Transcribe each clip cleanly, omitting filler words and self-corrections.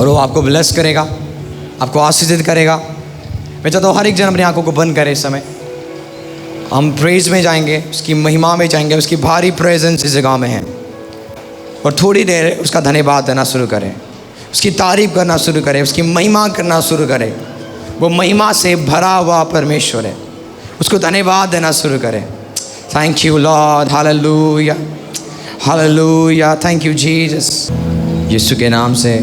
और वो आपको ब्लेस करेगा, आपको आशीषित करेगा। मैं चाहता हूँ हर एक जन अपनी आंखों को बंद करे। इस समय हम प्रेज में जाएंगे, उसकी महिमा में जाएंगे। उसकी भारी प्रेजेंस इस जगह में है और थोड़ी देर उसका धन्यवाद देना शुरू करें, उसकी तारीफ करना शुरू करें, उसकी महिमा करना शुरू करें। वो महिमा से भरा हुआ परमेश्वर है, उसको धन्यवाद देना शुरू करें। Thank you Lord, hallelujah hallelujah, thank you Jesus. यीशु के नाम से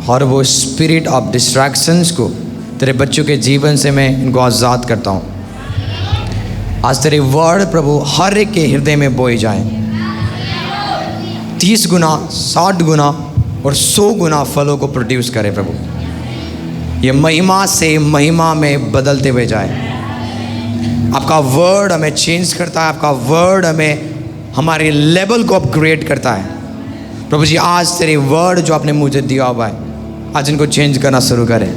हर वो स्पिरिट ऑफ डिस्ट्रैक्शंस को तेरे बच्चों के जीवन से मैं इनको आज़ाद करता हूँ। आज तेरे वर्ड प्रभु हर एक के हृदय में बोए जाएं, 30 गुना, 60 गुना और 100 गुना फलों को प्रोड्यूस करे प्रभु। ये महिमा से महिमा में बदलते हुए जाए। आपका वर्ड हमें चेंज करता है, आपका वर्ड हमें हमारे लेवल को अपग्रेड करता है। प्रभु जी आज तेरे वर्ड जो आपने मुझे दिया हुआ है, आज इनको चेंज करना शुरू करें।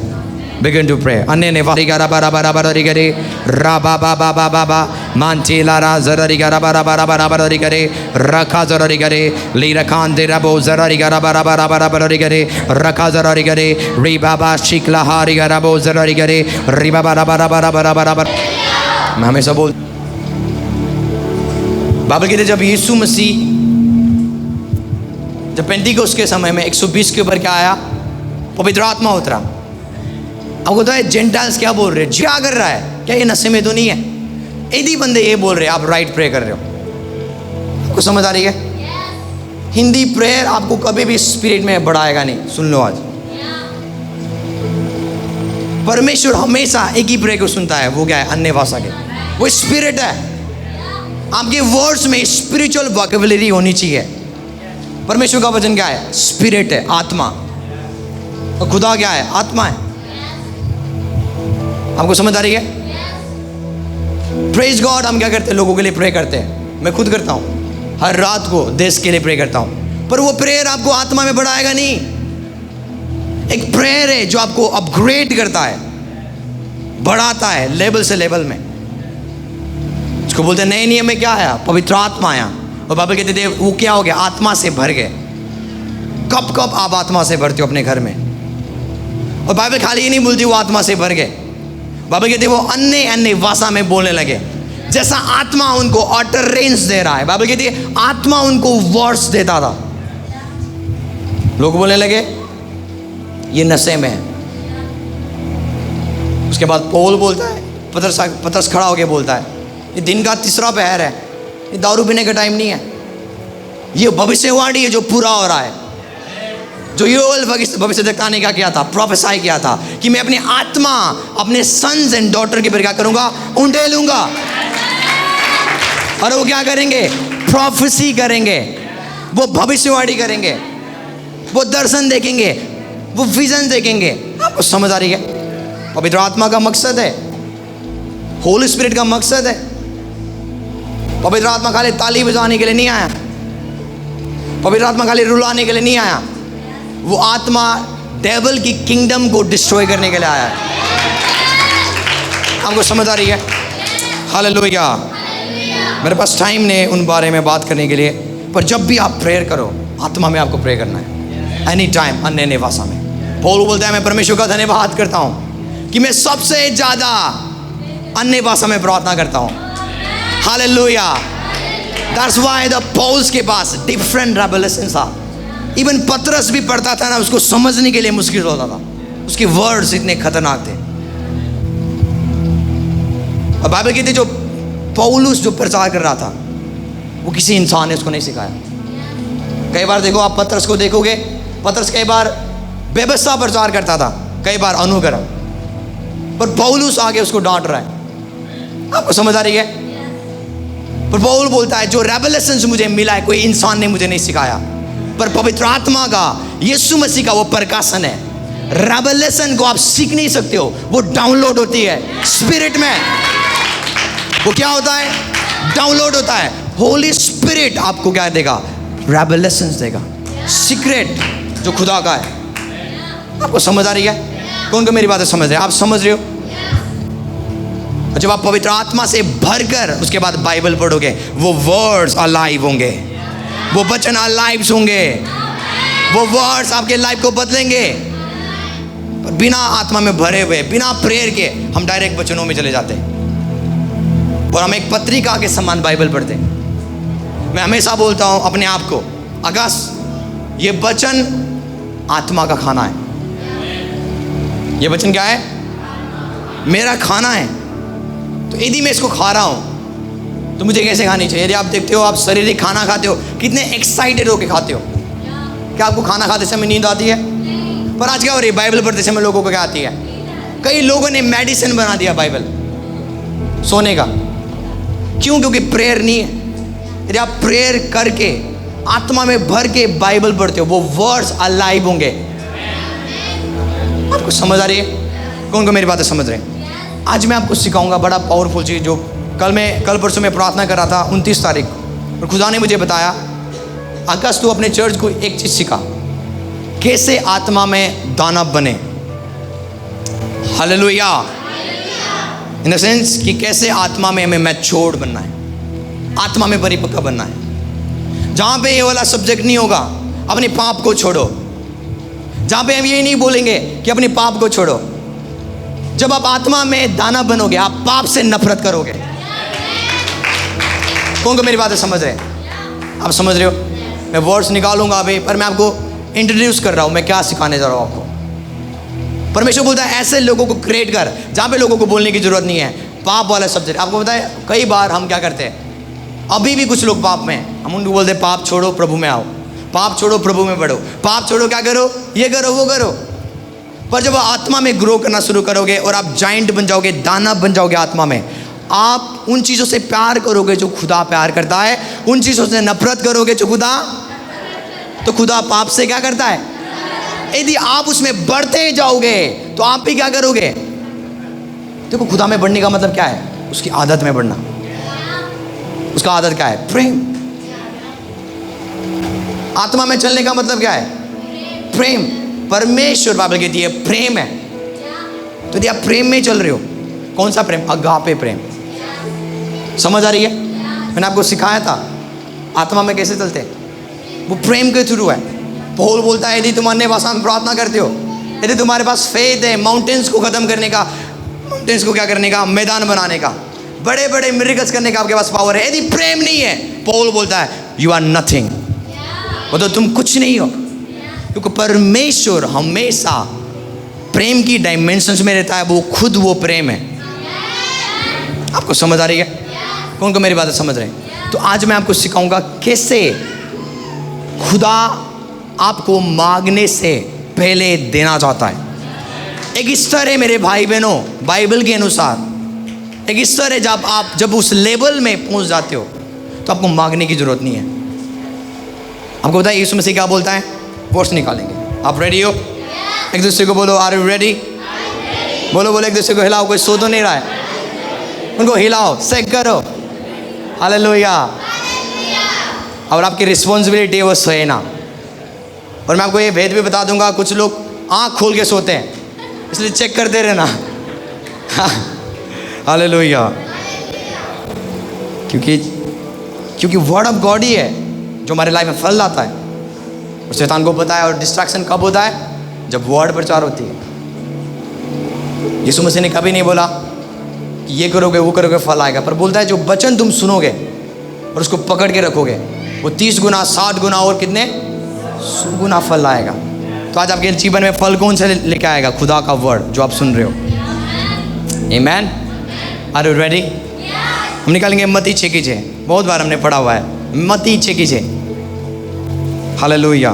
Begin to pray. अन्य ने वारी गारा बारा बारा बारा री करे रा बा बा बा बा बा बा मानचे लारा जरा री गारा बारा बारा बारा बारा री करे रखा जरा री करे ली रखान दे रबो जरा री गारा बारा बारा बारा बारा री करे रखा जरा री करे री बाबा शिकला हारी गारा बो जरा री करे री बाबा बारा बारा बारा बारा बारा। मैं हमेशा बोल बाइबल कहते जब यीशु मसीह जब पेंटिकोस्ट के समय में 120 के ऊपर क्या आया, पवित्र आत्मा उतरा। आपको तो है जेंटाइल्स क्या बोल रहे हैं, क्या कर रहा है, क्या ये नशे में तो नहीं है? यदि बंदे ये बोल रहे हैं आप राइट प्रे कर रहे हो। आपको समझ आ रही है? हिंदी प्रेयर आपको कभी भी स्पिरिट में बढ़ाएगा नहीं। सुन लो आज परमेश्वर हमेशा एक ही प्रेयर को सुनता है, वो क्या है? अन्य भाषा के। वो स्पिरिट है। आपके वर्ड्स में स्पिरिचुअल वोकैबुलरी होनी चाहिए। परमेश्वर का वचन क्या है? स्पिरिट है, आत्मा। और खुदा क्या है? आत्मा है। आपको समझ आ रही है? प्रेज गॉड हम क्या करते हैं? लोगों के लिए प्रे करते हैं। मैं खुद करता हूँ, हर रात को देश के लिए प्रे करता हूँ। पर वो प्रेयर आपको आत्मा में बढ़ाएगा नहीं। एक प्रेयर है जो आपको अपग्रेड करता है, बढ़ाता है लेवल से लेवल में। उसको बोलते हैं नए नियम में क्या है? पवित्र आत्मा आया। और बाइबल कहते थे वो क्या हो गया? आत्मा से भर गए। कब कब आप आत्मा से भरते हो अपने घर में? और बाइबल खाली ये नहीं बोलती वो आत्मा से भर गए। बाइबल कहते वो अन्य अन्य भाषा में बोलने लगे, जैसा आत्मा उनको ऑटरेंस दे रहा है। बाइबल कहती है आत्मा उनको वर्ड्स देता था। लोग बोलने लगे ये नशे में है। उसके बाद पौल बोलता है, पतरस खड़ा होकर बोलता है ये दिन का तीसरा पहर है, ये दारू पीने का टाइम नहीं है। ये भविष्यवाणी है जो पूरा हो रहा है, जो योएल भविष्य दिखाने का किया था, प्रोफेसाई किया था कि मैं अपनी आत्मा अपने सन्स एंड डॉटर के पर क्या करूंगा? उंडेलूंगा। और वो क्या करेंगे? प्रोफेसी करेंगे, वो भविष्यवाणी करेंगे, वो दर्शन देखेंगे, वो विजन देखेंगे। आपको समझ आ रही है? पवित्र आत्मा का मकसद है, होली स्पिरिट का मकसद है। पवित्र आत्मा खाली ताली बजाने के लिए नहीं आया, पवित्र आत्मा खाली रुलाने के लिए नहीं आया। वो आत्मा डेविल की किंगडम को डिस्ट्रॉय करने के लिए आया है। आपको समझ आ रही है? हालेलुया। मेरे पास टाइम नहीं उन बारे में बात करने के लिए, पर जब भी आप प्रेयर करो आत्मा में आपको प्रे करना है, एनी टाइम अन्य अन्य भाषा में। पौल बोलता है मैं परमेश्वर का धन्यवाद करता हूँ कि मैं सबसे ज़्यादा अन्य भाषा में प्रार्थना करता हूँ। हालेलुया। दैट्स व्हाई द पौल्स के पास डिफरेंट रेवलेशंस था। इवन पतरस भी पढ़ता था ना, उसको समझने के लिए मुश्किल होता था, उसके वर्ड्स इतने खतरनाक थे। और बाइबल कहती जो पौलुस जो प्रचार कर रहा था वो किसी इंसान ने उसको नहीं सिखाया। कई बार देखो आप पतरस को देखोगे, पतरस कई बार व्यवस्था प्रचार करता था, कई बार अनुग्रह, पर पौलुस आगे उसको डांट रहा है। आपको समझ आ रही है? पर पौल बोलता है जो रेवलेशंस मुझे मिला है कोई इंसान ने मुझे नहीं सिखाया, पर पवित्र आत्मा का, यीशु मसीह का वो प्रकाशन है। रेवलेशन को आप सीख नहीं सकते हो, वो डाउनलोड होती है स्पिरिट में। वो क्या होता है? डाउनलोड होता है। होली स्पिरिट आपको क्या देगा? रेवलेशंस देगा, सीक्रेट जो खुदा का है। आपको समझ आ रही है? कौन को मेरी बातें समझ रहे हैं? आप समझ रहे हो? जब आप पवित्र आत्मा से भरकर उसके बाद बाइबल पढ़ोगे, वो वर्ड्स अलाइव होंगे, वो वचन अलाइव होंगे, वो वर्ड्स आपके लाइफ को बदलेंगे। पर बिना आत्मा में भरे हुए, बिना प्रेयर के हम डायरेक्ट वचनों में चले जाते हैं और हम एक पत्रिका के समान बाइबल पढ़ते हैं। मैं हमेशा बोलता हूँ अपने आप को, अगस्त ये वचन आत्मा का खाना है। ये वचन क्या है? मेरा खाना है। तो यदि मैं इसको खा रहा हूँ तो मुझे कैसे खानी चाहिए? यदि आप देखते हो, आप शारीरिक खाना खाते हो, कितने एक्साइटेड होके खाते हो। क्या आपको खाना खाते समय नींद आती है? पर आज क्या हो रही है, बाइबल पढ़ते समय लोगों को क्या आती है? कई लोगों ने मेडिसिन बना दिया बाइबल सोने का। क्यों? क्योंकि प्रेयर नहीं है। यदि आप प्रेयर करके आत्मा में भर के बाइबल पढ़ते हो, वो वर्ड्स अलाइव होंगे। आपको समझ आ रही है? कौन को मेरी बातें समझ रहे हैं? आज मैं आपको सिखाऊंगा बड़ा पावरफुल चीज़, जो कल परसों में प्रार्थना कर रहा था 29 तारीख को, और खुदा ने मुझे बताया, अगस्त तू अपने चर्च को एक चीज़ सिखा, कैसे आत्मा में दानव बने। हालेलुया। इन द सेंस कि कैसे आत्मा में हमें मैच्योर्ड बनना है, आत्मा में परिपक्व बनना है। जहाँ पे ये वाला सब्जेक्ट नहीं होगा, अपने पाप को छोड़ो। जहाँ पे हम ये नहीं बोलेंगे कि अपने पाप को छोड़ो। जब आप आत्मा में दानव बनोगे, आप पाप से नफरत करोगे। कौन को मेरी बातें समझ रहे हैं? आप समझ रहे हो? मैं वर्ड्स निकालूंगा अभी, पर मैं आपको इंट्रोड्यूस कर रहा हूँ मैं क्या सिखाने जा रहा हूँ आपको। परमेश्वर बोलता है ऐसे लोगों को क्रिएट कर जहाँ पे लोगों को बोलने की जरूरत नहीं है। पाप वाला सब्जेक्ट आपको पता है, कई बार हम क्या करते हैं, अभी भी कुछ लोग पाप में हैं, हम उनको बोलते हैं पाप छोड़ो प्रभु में आओ, पाप छोड़ो प्रभु में बढ़ो, पाप छोड़ो क्या करो, ये करो वो करो। पर जब आत्मा में ग्रो करना शुरू करोगे और आप जाइंट बन जाओगे, दानव बन जाओगे आत्मा में, आप उन चीज़ों से प्यार करोगे जो खुदा प्यार करता है, उन चीज़ों से नफरत करोगे जो खुदा, तो खुदा पाप से क्या करता है? यदि आप उसमें बढ़ते जाओगे तो आप भी क्या करोगे? देखो, खुदा में बढ़ने का मतलब क्या है? उसकी आदत में बढ़ना। उसका आदत क्या है? प्रेम। आत्मा में चलने का मतलब क्या है? प्रेम। परमेश्वर बाइबल कहती है प्रेम है। तो यदि आप प्रेम में चल रहे हो, कौन सा प्रेम? अगापे प्रेम। समझ आ रही है? मैंने आपको सिखाया था आत्मा में कैसे चलते हैं, वो प्रेम के थ्रू है। पौल बोलता है यदि तुम अन्य भाषा में प्रार्थना करते हो, यदि तुम्हारे पास फेथ है माउंटेन्स को खत्म करने का, माउंटेन्स को क्या करने का? मैदान बनाने का, बड़े बड़े मिरेकल्स करने का आपके पास पावर है। यदि प्रेम नहीं है, पौल बोलता है यू आर नथिंग, मतलब तुम कुछ नहीं हो। क्योंकि परमेश्वर हमेशा प्रेम की डायमेंशंस में रहता है, वो खुद वो प्रेम है। आपको समझ आ रही है? कौन को मेरी बातें समझ रहे हैं? तो आज मैं आपको सिखाऊंगा कैसे खुदा आपको मांगने से पहले देना चाहता है। एक स्तर है मेरे भाई बहनों, बाइबल के अनुसार एक स्तर है जब उस लेवल में पहुंच जाते हो तो आपको मांगने की जरूरत नहीं है। आपको पता है यीशु मसीह क्या बोलता है? वर्ड्स निकालेंगे। आप रेडी हो? एक दूसरे को बोलो आर यू रेडी? बोलो बोलो, एक दूसरे को हिलाओ। कोई सो तो नहीं रहा है, उनको हिलाओ, सेक करो। हालेलुया। और आपकी रिस्पॉन्सिबिलिटी है वो सोए ना। और मैं आपको ये भेद भी बता दूंगा, कुछ लोग आँख खोल के सोते हैं, इसलिए चेक करते रहना। हालेलुया। क्योंकि वर्ड ऑफ गॉड ही है जो हमारे लाइफ में फल लाता है। और शैतान को पता है, और डिस्ट्रैक्शन कब होता है? जब वर्ड प्रचार होती है। यीशु मसीह ने कभी नहीं बोला कि ये करोगे वो करोगे फल आएगा, पर बोलता है जो वचन तुम सुनोगे और उसको पकड़ के रखोगे, वो 30 गुना 60 गुना और कितने 100 गुना फल आएगा। तो आज आपके जीवन में फल कौन से लेके आएगा? खुदा का वर्ड जो आप सुन रहे हो। आमेन। Are you ready? हम निकालेंगे मत्ती 6 की 6। बहुत बार हमने पढ़ा हुआ है, मत्ती 6 की 6। हालेलुया।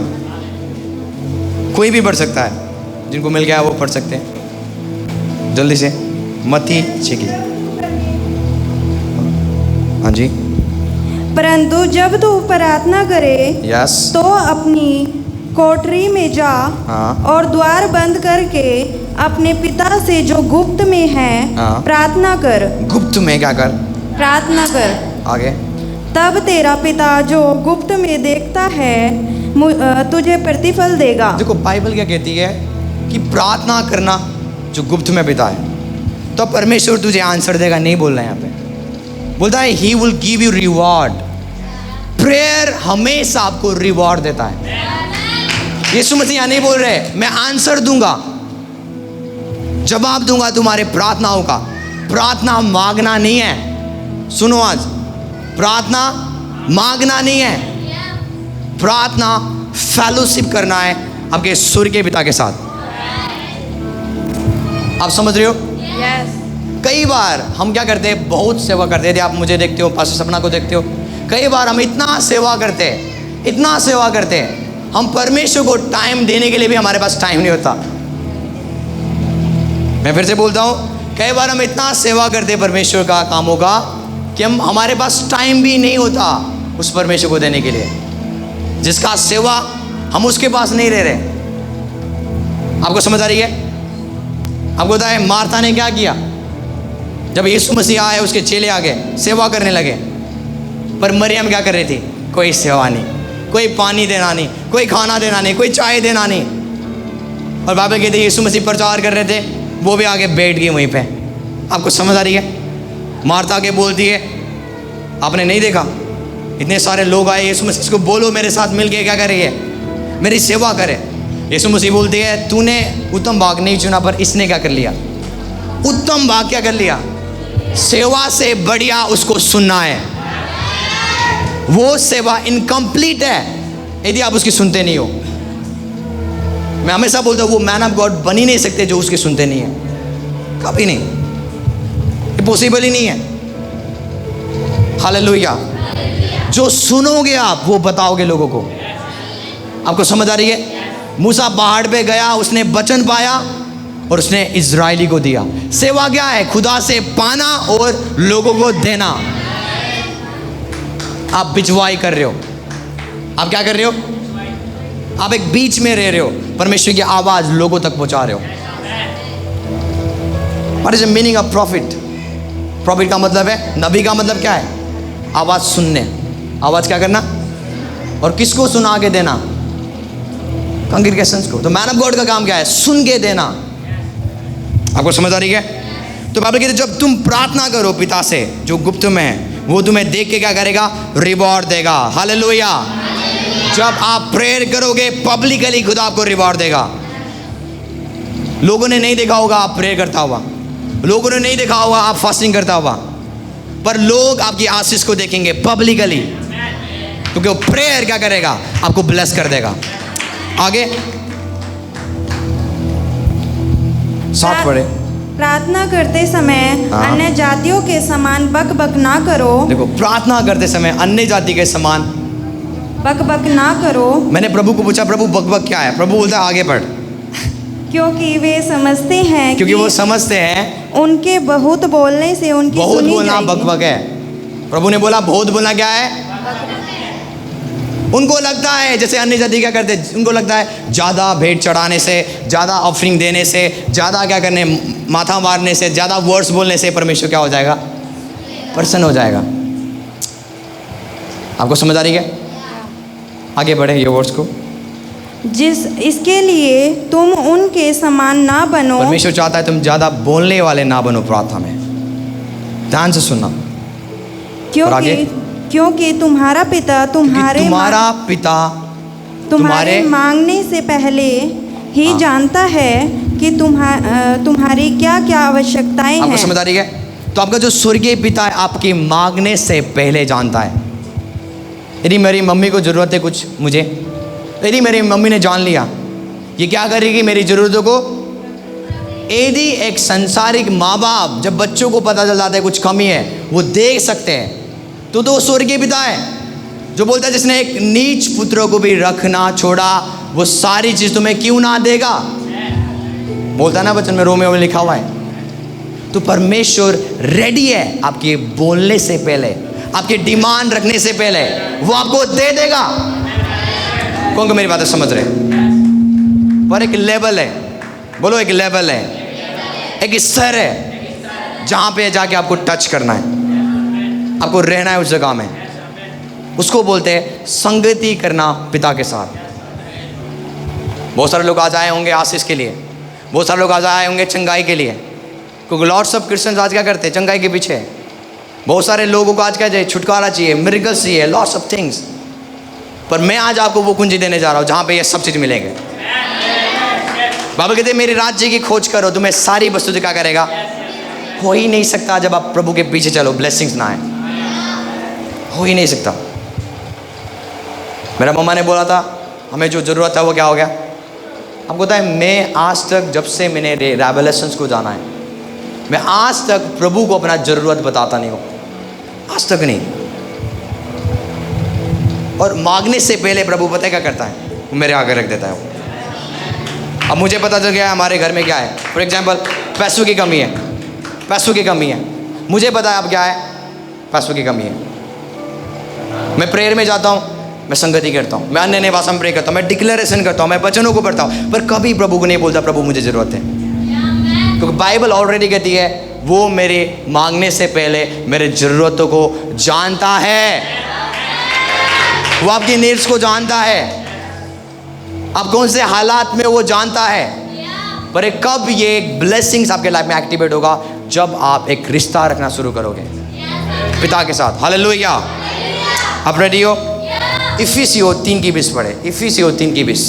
कोई भी पढ़ सकता है, जिनको मिल गया वो पढ़ सकते हैं। जल्दी से मत्ती 6 की 6। हाँ जी। परंतु जब तू प्रार्थना करे यस तो अपनी कोठरी में जा और द्वार बंद करके अपने पिता से जो गुप्त में है प्रार्थना कर। गुप्त में क्या कर? प्रार्थना कर। आगे। तब तेरा पिता जो गुप्त में देखता है तुझे प्रतिफल देगा। देखो बाइबल क्या कहती है कि प्रार्थना करना जो गुप्त में पिता है, तो परमेश्वर तुझे आंसर देगा। नहीं बोल रहा है यहाँ पे, बोलता है he will give you reward. Prayer हमेशा आपको रिवॉर्ड देता है। यीशु मसीह यहाँ नहीं बोल रहे मैं आंसर दूंगा, जवाब दूंगा तुम्हारे प्रार्थनाओं का। प्रार्थना मांगना नहीं है, सुनो आज, प्रार्थना मांगना नहीं है, प्रार्थना फेलोशिप करना है आपके स्वर्ग के पिता के साथ। आप समझ रहे हो? कई बार हम क्या करते हैं, बहुत सेवा करते थे। आप मुझे देखते हो, पास्टर सपना को देखते हो, कई बार हम इतना सेवा करते हैं, इतना सेवा करते हैं, हम परमेश्वर को टाइम देने के लिए भी हमारे पास टाइम नहीं होता। मैं फिर से बोलता हूँ, कई बार हम इतना सेवा करते हैं परमेश्वर का कामों का कि हमारे पास टाइम भी नहीं होता उस परमेश्वर को देने के लिए, जिसका सेवा हम उसके पास नहीं रह रहे। आपको समझ आ रही है? आपको पता है मार्था ने क्या किया? जब यीशु मसीह आए, उसके चेले आ गए, सेवा करने लगे, पर मरियम क्या कर रही थी? कोई सेवा नहीं, कोई पानी देना नहीं, कोई खाना देना नहीं, कोई चाय देना नहीं। और बाबा कहते यीशु मसीह प्रचार कर रहे थे, वो भी आगे बैठ गई वहीं पे। आपको समझ आ रही है? मार्था के बोलती है, आपने नहीं देखा इतने सारे लोग आए, यीशु मसीह को बोलो मेरे साथ मिलके क्या कर रही है, मेरी सेवा करे। यीशु मसीह बोलती है, तूने उत्तम भाग नहीं चुना, पर इसने क्या कर लिया? उत्तम भाग क्या कर लिया? सेवा से बढ़िया उसको सुनना है। वो सेवा इनकम्प्लीट है यदि आप उसकी सुनते नहीं हो। मैं हमेशा बोलता हूँ, वो मैन ऑफ गॉड बन ही नहीं सकते जो उसके सुनते नहीं है, कभी नहीं, ये पॉसिबल ही नहीं है। हालेलुया। जो सुनोगे आप वो बताओगे लोगों को। आपको समझ आ रही है? मूसा पहाड़ पे गया, उसने वचन पाया और उसने इजरायली को दिया। सेवा क्या है? खुदा से पाना और लोगों को देना। आप बिचवाई कर रहे हो, आप क्या कर रहे हो? आप एक बीच में रह रहे हो, परमेश्वर की आवाज लोगों तक पहुंचा रहे हो। What is the meaning of profit? Profit का मतलब है, नबी का मतलब क्या है? आवाज सुनने। आवाज क्या करना? और किसको सुना के देना? कांग्रेगेशंस को। तो मैन ऑफ गॉड का काम क्या है? सुन के देना। आपको समझ आ रही है? तो बाइबल कहते जब तुम प्रार्थना करो पिता से जो गुप्त में है, वो तुम्हें देख के क्या करेगा? रिवॉर्ड देगा। हालेलुया। जब आप प्रेयर करोगे पब्लिकली, खुदा आपको रिवॉर्ड देगा। लोगों ने नहीं देखा होगा आप प्रेयर करता हुआ, लोगों ने नहीं देखा होगा आप फास्टिंग करता हुआ, पर लोग आपकी आशीष को देखेंगे पब्लिकली, क्योंकि वो प्रेयर क्या करेगा? आपको ब्लेस कर देगा। आगे 7 पढ़े। प्रार्थना करते समय अन्य जातियों के समान बक बक ना करो। देखो, प्रार्थना करते समय अन्य जाति के समान बक बक ना करो। मैंने प्रभु को पूछा, प्रभु बक बक क्या है? प्रभु बोलता है आगे पढ़। क्योंकि वे समझते हैं, क्योंकि वो समझते हैं उनके बहुत बोलने से उनकी बहुत सुनी बोलना जाएगी। बक बक है। प्रभु ने बोला बहुत बोलना क्या है? उनको लगता है, जैसे अन्य जाति क्या करते हैं, उनको लगता है ज़्यादा भेंट चढ़ाने से, ज़्यादा ऑफरिंग देने से, ज़्यादा क्या करने, माथा मारने से, ज़्यादा वर्ड्स बोलने से परमेश्वर क्या हो जाएगा? प्रसन्न हो जाएगा। आपको समझ आ रही है? आगे बढ़े ये वर्ड्स को। इसके लिए तुम उनके समान ना बनो। परमेश्वर चाहता है तुम ज़्यादा बोलने वाले ना बनो प्रार्थना में। ध्यान से सुनना। क्योंकि तुम्हारा पिता तुम्हारे मांगने से पहले ही जानता है कि तुम्हारी क्या क्या आवश्यकताएं हैं। आपको समझ आ रही है? तो आपका जो स्वर्गीय पिता है आपकी मांगने से पहले जानता है। यदि मेरी मम्मी को ज़रूरत है कुछ मुझे, यदि मेरी मम्मी ने जान लिया ये क्या करेगी मेरी ज़रूरतों को। यदि एक संसारिक माँ बाप जब बच्चों को पता चल जाता है कुछ कमी है, वो देख सकते हैं, तो स्वर्गीय पिता है जो बोलता है जिसने एक नीच पुत्रों को भी रखना छोड़ा, वो सारी चीज़ तुम्हें क्यों ना देगा। बोलता है ना वचन में, रोमियो में लिखा हुआ है। तो परमेश्वर रेडी है आपके बोलने से पहले, आपके डिमांड रखने से पहले वो आपको दे देगा। कौन को मेरी बातें समझ रहे? पर एक लेवल है, बोलो एक लेवल है, एक स्तर है जहां पे जाके आपको टच करना है, आपको रहना है उस जगह में। उसको बोलते हैं संगति करना पिता के साथ। बहुत सारे लोग आज आए होंगे आशीष के लिए, बहुत सारे लोग आज आए होंगे चंगाई के लिए, क्योंकि लॉट्स ऑफ क्रिश्चियंस आज क्या करते हैं? चंगाई के पीछे। बहुत सारे लोगों को आज क्या चाहिए? छुटकारा चाहिए, मिरेकल्स चाहिए, लॉट्स ऑफ थिंग्स। पर मैं आज आपको वो कुंजी देने जा रहा हूँ जहाँ पे ये सब चीज़ मिलेंगे। बाइबल कहते हैं मेरे राज्य की खोज करो, तुम्हें सारी वस्तु क्या करेगा। हो ही नहीं सकता जब आप प्रभु के पीछे चलो, ब्लेसिंग्स ना आए, हो ही नहीं सकता। मेरा मम्मा ने बोला था हमें जो ज़रूरत है वो क्या हो गया। आपको पता है मैं आज तक जब से मैंने रेवलेशंस को जाना है, मैं आज तक प्रभु को अपना ज़रूरत बताता नहीं हूँ, आज तक नहीं। और मांगने से पहले प्रभु पता है क्या करता है, वो मेरे आगे रख देता है वो। अब मुझे पता चल गया हमारे घर में क्या है। फॉर एग्जांपल पैसों की कमी है, पैसों की कमी है, मुझे पता है अब क्या है, पैसों की कमी है। मैं प्रेयर में जाता हूँ, मैं संगति करता हूँ, मैं अन्य भाषा में प्रे करता हूँ, मैं डिक्लेरेशन करता हूँ, मैं वचनों को पढ़ता हूँ, पर कभी प्रभु को नहीं बोलता प्रभु मुझे ज़रूरत है। क्योंकि बाइबल ऑलरेडी कहती है वो मेरे मांगने से पहले मेरे ज़रूरतों को जानता है, वो आपकी नीड्स को जानता है, आप कौन से हालात में वो जानता है। पर एक कब ये एक ब्लेसिंग्स आपके लाइफ में एक्टिवेट होगा, जब आप एक रिश्ता रखना शुरू करोगे पिता के साथ। हालेलुया। आप रेडी हो? इफिसियों 3:20 पढ़े, इफिसियों 3:20।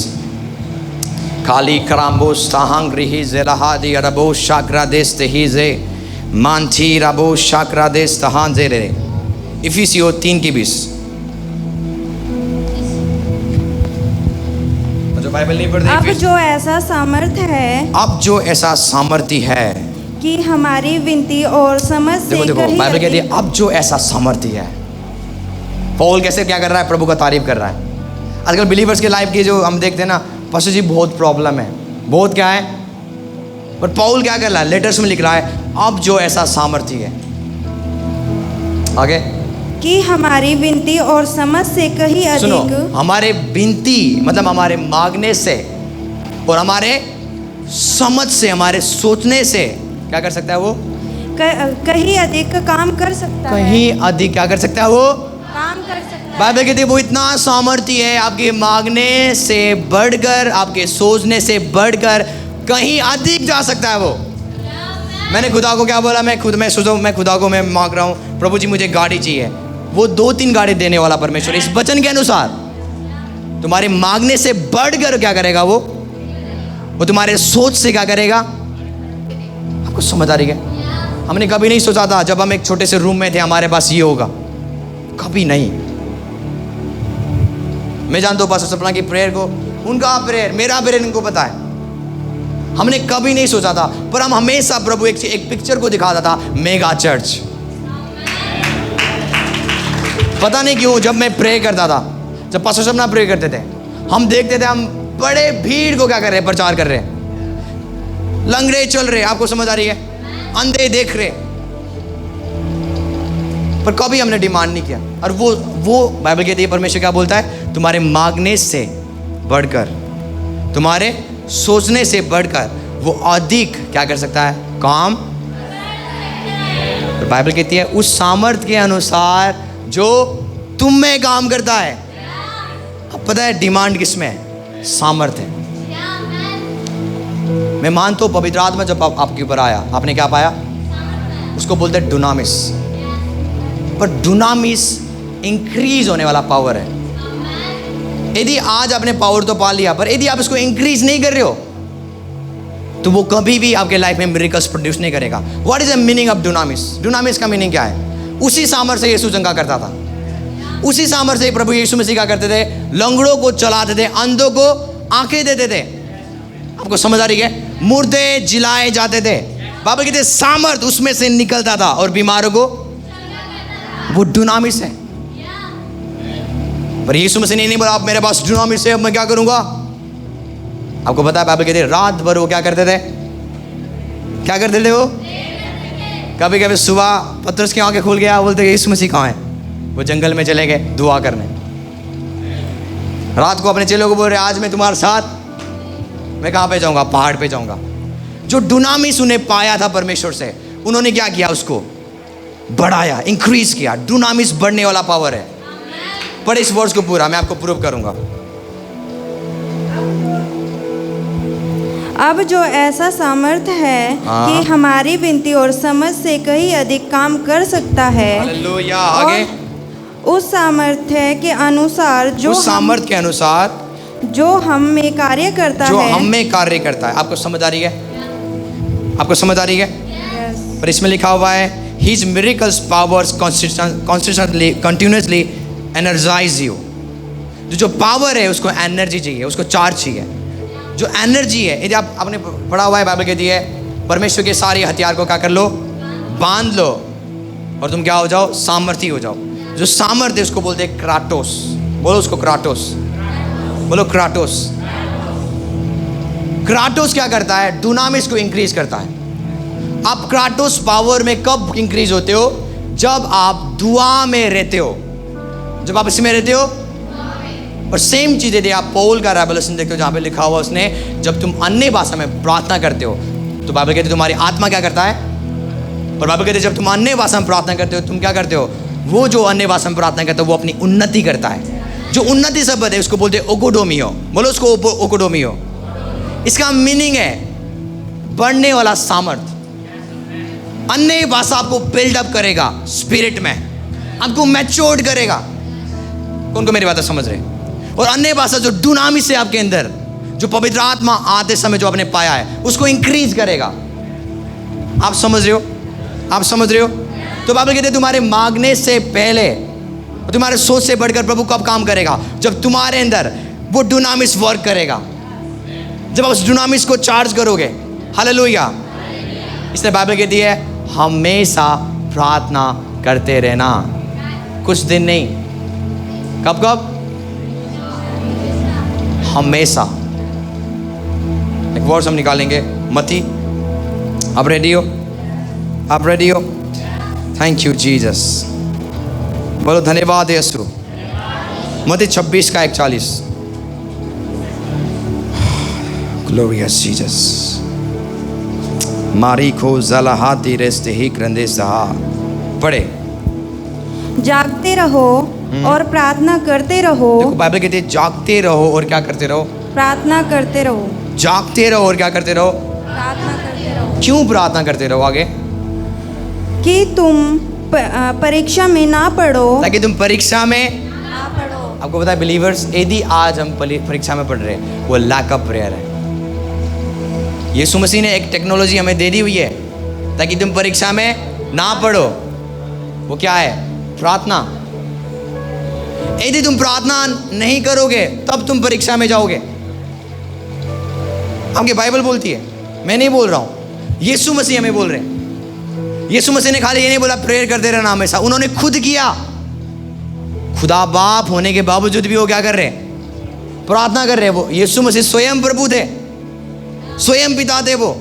खाली कराम्बो साहंग्री ही ज़ेलाहादी अरबो शाक्रा देस्ते ही जे मानथी रबो शाक्रा देस्ते हां जे रे। इफिसियों 3:20। जो बाइबल नहीं पढ़ते, अब जो ऐसा सामर्थ्य है, अब जो ऐसा सामर्थ्य है कि हमारी विनती और समझ से देखो बाइबल कहती है अब जो ऐसा सामर्थ्य है। पौल कैसे क्या कर रहा है, प्रभु का तारीफ कर रहा है। आजकल बिलीवर्स के लाइफ की जो हम देखते हैं ना, पास्टर जी बहुत प्रॉब्लम है, बहुत क्या है, पर पौल क्या कर रहा है, लेटर्स में लिख रहा है अब जो ऐसा सामर्थ्य है। आगे कि हमारी विनती और समझ से कहीं अधिक, हमारे विनती मतलब हमारे मांगने से और हमारे समझ से, हमारे सोचने से क्या कर सकता है वो, कहीं अधिक काम कर सकता है, कहीं अधिक क्या कर सकता है वो, काम कर सकता है। बाइबल कहती है वो इतना सामर्थ्य है आपके मांगने से बढ़कर, आपके सोचने से बढ़कर कहीं अधिक जा सकता है वो। मैंने खुदा को क्या बोला, मैं खुदा को मैं मांग रहा हूँ प्रभु जी मुझे गाड़ी चाहिए, वो 2-3 गाड़ी देने वाला परमेश्वर इस वचन के अनुसार तुम्हारे मांगने से बढ़कर क्या करेगा वो तुम्हारे सोच से क्या करेगा। आपको समझ आ रही है? हमने कभी नहीं सोचा था जब हम एक छोटे से रूम में थे हमारे पास ये होगा, कभी नहीं। मैं जानता हूँ पास्टर सपना की प्रेयर को, उनका प्रेयर मेरा प्रेयर इनको पता है, हमने कभी नहीं सोचा था, पर हम हमेशा प्रभु एक पिक्चर को दिखाता था, मेगा चर्च। पता नहीं क्यों जब मैं प्रे करता था, जब पास्टर सपना प्रे करते थे, हम देखते थे हम बड़े भीड़ को क्या कर रहे हैं, प्रचार कर रहे हैं, लंगड़े चल रहे, आपको समझ आ रही है, अंधे देख रहे, पर कभी हमने डिमांड नहीं किया। और वो बाइबल कहती है परमेश्वर क्या बोलता है, तुम्हारे मांगने से बढ़कर, तुम्हारे सोचने से बढ़कर वो अधिक क्या कर सकता है, काम। तो बाइबल कहती है उस सामर्थ्य के अनुसार जो तुम में काम करता है। अब पता है डिमांड किसमें है, सामर्थ्य है। मैं मानता हूं पवित्र आत्मा जब आपके ऊपर आया, आपने क्या पाया, उसको बोलते हैं डुनामिस। पर डुनामिस इंक्रीज होने वाला पावर है। यदि आज आपने पावर तो पा लिया, पर यदि आप इसको इंक्रीज नहीं कर रहे हो तो वो कभी भी आपके लाइफ में मिरेकल्स प्रोड्यूस नहीं करेगा। What is the meaning of dunamis? Dunamis का मीनिंग क्या है? उसी सामर्थ्य से यीशु चंगा करता था, उसी सामर्थ्य से प्रभु यीशु मसीह क्या करते थे, लंगड़ों को चलाते थे, अंधों को आंखें देते थे। आपको समझ आ रही है? मुर्दे जिलाए जाते थे, बाबा कहते सामर्थ उसमें से निकलता था, और बीमारों को, वो डुनामिस है। पर यीशु मसीह ने नहीं बोला आप मेरे पास डुनामिस है अब मैं क्या करूंगा। आपको पता है बाइबल कहते रात भर वो क्या करते थे, क्या करते थे वो, कभी कभी सुबह पतरस की आंखें खुल गया, बोलते यीशु मसीह कहाँ है, वो जंगल में चले गए दुआ करने। रात को अपने चेलों को बोल रहे आज मैं तुम्हारे साथ, मैं कहाँ पे जाऊंगा, पहाड़ पे जाऊंगा। जो डुनामिस उन्हें पाया था परमेश्वर से, उन्होंने क्या किया, उसको बढ़ाया, इंक्रीज किया। डुनामिस बढ़ने वाला पावर है। पर इस वर्ड्स को पूरा मैं आपको प्रूव करूंगा। अब जो ऐसा सामर्थ्य है कि हमारी विनती और समझ से कहीं अधिक काम कर सकता है। हालेलुया। आगे उस सामर्थ्य के अनुसार जो उस सामर्थ्य के अनुसार जो हम में कार्य करता जो है। हम में कार्य करता है। आपको समझ आ रही है? आपको समझ आ रही है? Yes. पर इसमें लिखा हुआ है His miracles powers continuously energize you। जो पावर है उसको एनर्जी चाहिए, उसको चार्ज चाहिए। जो एनर्जी है, यदि आपने पढ़ा हुआ है, बाइबल कहती है परमेश्वर के सारे हथियार को क्या कर लो, बांध लो और तुम क्या हो जाओ, सामर्थी हो जाओ। जो सामर्थ्य उसको बोलते हैं क्राटोस। बोलो उसको क्राटोस, बोलो क्राटोस। क्राटोस क्या करता है? डुनामिस को इंक्रीज करता है। आप क्राटोस पावर में कब इंक्रीज होते हो? जब आप दुआ में रहते हो। जब आप इसमें रहते हो। और सेम चीज़ यदि आप पौल का रेवलेशन देखते हो जहाँ पे लिखा हुआ उसने, जब तुम अन्य भाषा में प्रार्थना करते हो तो बाइबल कहते तुम्हारी आत्मा क्या करता है? और बाइबल कहते जब तुम अन्य भाषा में प्रार्थना करते हो तुम क्या करते हो? वो जो अन्य भाषा में प्रार्थना करता है वो अपनी उन्नति करता है। जो उन्नति शब्द है उसको बोलते हैं ओकोडोमियो। बोलो उसको ओकोडोमियो। इसका मीनिंग है बढ़ने वाला सामर्थ। अन्य भाषा आपको बिल्डअप करेगा स्पिरिट में, आपको मैच्योर्ड करेगा। कौन को मेरी बात समझ रहे? और अन्य भाषा जो डुनामिस है आपके अंदर, जो पवित्र आत्मा आते समय जो आपने पाया है उसको इंक्रीज करेगा। आप समझ रहे हो? आप समझ रहे हो? तो बाइबल कहते हैं तुम्हारे मांगने से पहले, तुम्हारे सोच से बढ़कर प्रभु कब काम करेगा? जब तुम्हारे अंदर वो डुनामिस वर्क करेगा, जब आप उस डुनामिस को चार्ज करोगे। हालेलुया। इसलिए बाइबल कहती है हमेशा प्रार्थना करते रहना। कुछ दिन नहीं, कब कब? हमेशा। एक वर्ड हम निकालेंगे, मती। आप रेडी हो? आप रेडी हो? Thank you Jesus. बोलो धन्यवाद यीशु। मती 26 का 41। Glorious Jesus. मारीखो ज़लाहाती रेस्ते ही क्रंदे सहा। पढ़े। जागते रहो और प्रार्थना करते रहो। देखो बाइबल कहती है जागते रहो और क्या करते रहो? प्रार्थना करते रहो। जागते रहो और क्या करते रहो? प्रार्थना करते रहो। क्यों प्रार्थना करते रहो? आगे कि तुम परीक्षा में ना पढ़ो। ताकि तुम परीक्षा में ना पढ़ो। आपको पता है बिलीवर्स, यदि आज हम परीक्षा में पढ़ रहे हैं वो लैक ऑफ प्रेयर है। यीशु मसीह ने एक टेक्नोलॉजी हमें दे दी हुई है ताकि तुम परीक्षा में ना पढ़ो। वो क्या है? प्रार्थना। यदि तुम प्रार्थना नहीं करोगे तब तुम परीक्षा में जाओगे। आपकी बाइबल बोलती है, मैं नहीं बोल रहा हूं, यीशु मसीह हमें बोल रहे हैं। यीशु मसीह ने खाली ये नहीं बोला प्रेयर करते रहना हमेशा, उन्होंने खुद किया। खुदा बाप होने के बावजूद भी वो क्या कर रहे हैं? प्रार्थना कर रहे हैं। वो यीशु मसीह स्वयं प्रभु थे, स्वयं पिता थे वो।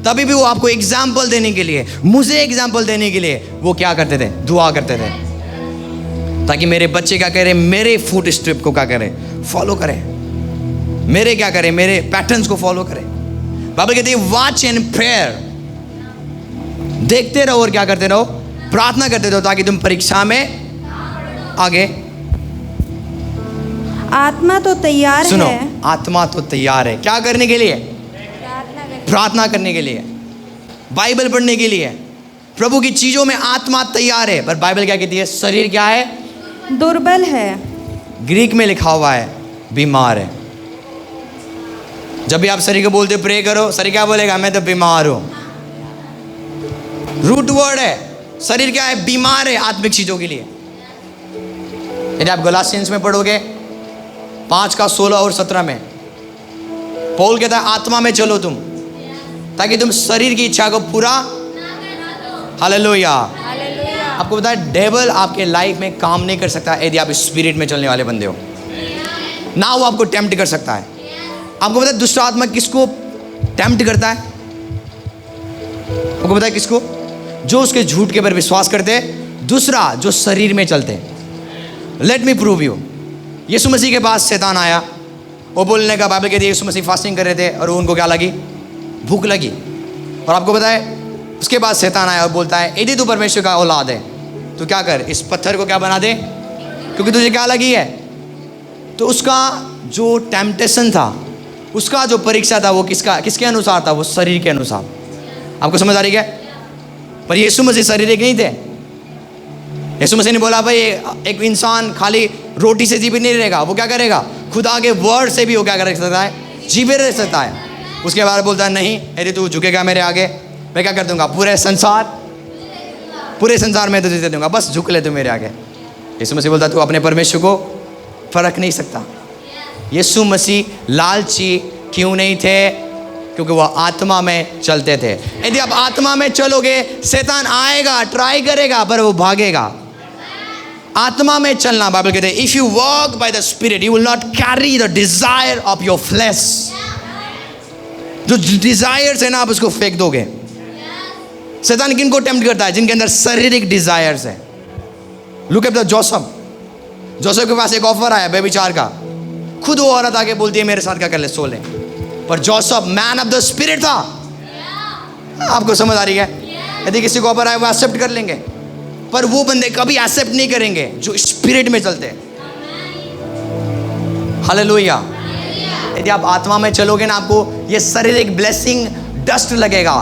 तभी भी वो आपको एग्जाम्पल देने के लिए, मुझे एग्जाम्पल देने के लिए वो क्या करते थे? दुआ करते थे ताकि मेरे बच्चे क्या करें? मेरे फुट स्टेप को क्या करें? फॉलो करें। मेरे क्या करें? मेरे पैटर्न्स को फॉलो करें। बाइबल कहते हैं वॉच एंड प्रेयर। देखते रहो और क्या करते रहो? प्रार्थना करते रहो ताकि तुम परीक्षा में आगे। आत्मा तो तैयार सुनो, है। आत्मा तो तैयार है क्या करने के लिए? प्रार्थना करने के लिए, बाइबल पढ़ने के लिए। प्रभु की चीजों में आत्मा तैयार है, पर बाइबल क्या कहती है? शरीर क्या है? दुर्बल है। ग्रीक में लिखा हुआ है बीमार है। जब भी आप शरीर को बोलते प्रे करो, शरीर क्या बोलेगा? मैं तो बीमार हूं। रूट वर्ड है। शरीर क्या है? बीमार है आत्मिक चीजों के लिए। यदि आप गलातियंस में पढ़ोगे 5 का 16 और 17 में पौल कहता है आत्मा में चलो तुम, ताकि तुम शरीर की इच्छा को पूरा। हालेलुया। आपको पता है डेविल आपके लाइफ में काम नहीं कर सकता यदि आप स्पिरिट में चलने वाले बंदे हो ना। वो आपको टेम्प्ट कर सकता है। आपको पता है दुष्ट आत्मा किसको टेम्प्ट करता है? आपको पता है किसको? जो उसके झूठ के ऊपर विश्वास करते हैं। दूसरा जो शरीर में चलते हैं। Let me prove you. यीशु मसीह के पास शैतान आया, वो बोलने का बाइबल कहती है यीशु मसीह फास्टिंग कर रहे थे और उनको क्या लगी? भूख लगी। और आपको पता है उसके बाद शैतान आया और बोलता है यदि तू परमेश्वर का औलाद है तो क्या कर, इस पत्थर को क्या बना दे, क्योंकि तुझे क्या लगी है। तो उसका जो टेम्पटेशन था, उसका जो परीक्षा था वो किसके अनुसार था? वो शरीर के अनुसार। आपको समझ आ रही है? पर यीशु मसीह शारीरिक नहीं थे। यीशु मसीह ने बोला भाई एक इंसान खाली रोटी से जीवित नहीं रहेगा, वो क्या करेगा? खुदा के वर्ड से भी वो क्या कर सकता है, जीवित रह सकता है। उसके बाद बोलता है नहीं यदि तू झुकेगा मेरे आगे मैं क्या कर दूंगा, पूरे संसार में तुझे दे दूंगा, बस झुक ले तू मेरे आगे। यीशु मसीह बोलता तू अपने परमेश्वर को फर्क नहीं सकता। यीशु मसीह लालची क्यों नहीं थे, क्योंकि वह आत्मा में चलते थे। यदि आप आत्मा में चलोगे शैतान आएगा, ट्राई करेगा, पर वो भागेगा। आत्मा में चलना, बाइबल कहते हैं if you walk by the spirit you will not carry the desire of your flesh. जो डिजायर्स है ना आप उसको फेंक दोगे। शैतान किनको टेम्प्ट करता है, जिनके अंदर शारीरिक डिजायर्स है। लुक एट द जोसेफ के पास एक ऑफर आया बेविचार का, खुद वो औरत आके बोलती है मेरे साथ क्या कर ले, सो ले। पर Joseph man of the spirit था। आपको समझ आ रही है? यदि किसी को ऑफर आए वो एक्सेप्ट कर लेंगे, पर वो बंदे कभी एक्सेप्ट नहीं करेंगे जो स्पिरिट में चलते हैं। हालेलुया। यदि आप आत्मा में चलोगे ना आपको ये शारीरिक ब्लेसिंग डस्ट लगेगा,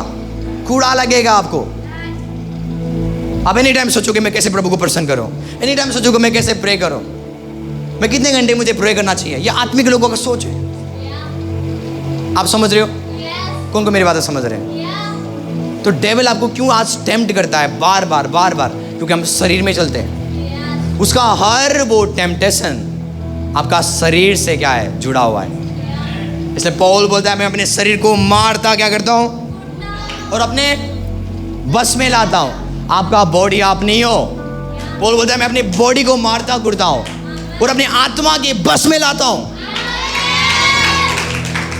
कूड़ा लगेगा आपको। आप एनी टाइम सोचोगे मैं कैसे प्रभु को प्रसन्न करूं, एनी टाइम सोचोगे मैं कैसे प्रे करूं, मैं कितने घंटे मुझे प्रे करना चाहिए। ये आत्मिक लोगों का सोच है। आप समझ रहे हो? कौन को मेरी बातें समझ रहे हैं? तो डेविल आपको क्यों आज टेम्प्ट करता है बार बार, क्योंकि हम शरीर में चलते हैं। उसका हर वो टेम्पटेशन आपका शरीर से क्या है, जुड़ा हुआ है। इसलिए पौल बोलता है मैं अपने शरीर को मारता क्या करता हूं और अपने बस में लाता हूं। आपका बॉडी आप नहीं हो। पौल बोलता है मैं अपनी बॉडी को मारता कुड़ता हूं और अपनी आत्मा के बस में लाता हूं,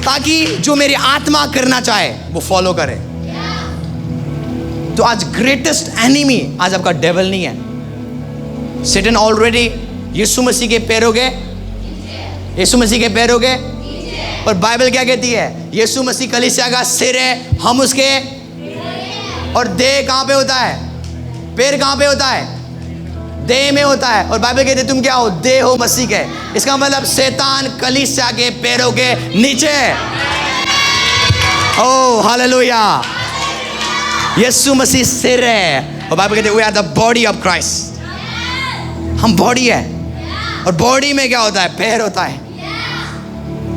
ताकि जो मेरी आत्मा करना चाहे वो फॉलो करे। तो आज ग्रेटेस्ट एनिमी आज आपका डेविल नहीं है। सैटन ऑलरेडी यीशु मसीह के पैरों के, यीशु मसीह के पैरों के। और बाइबल क्या कहती है, यीशु मसीह कलीसिया का सिर है, हम उसके। और देह कहां पे होता है, पैर कहां पे होता है, देह में होता है। और बाइबल कहती है तुम क्या हो, देह हो मसीह के। इसका मतलब शैतान कलीसिया के पैरों के नीचे। Oh hallelujah. यीशु मसीह सिर है और बाइबल कहती है we are the body of Christ. हम बॉडी है और बॉडी में क्या होता है, पैर होता है।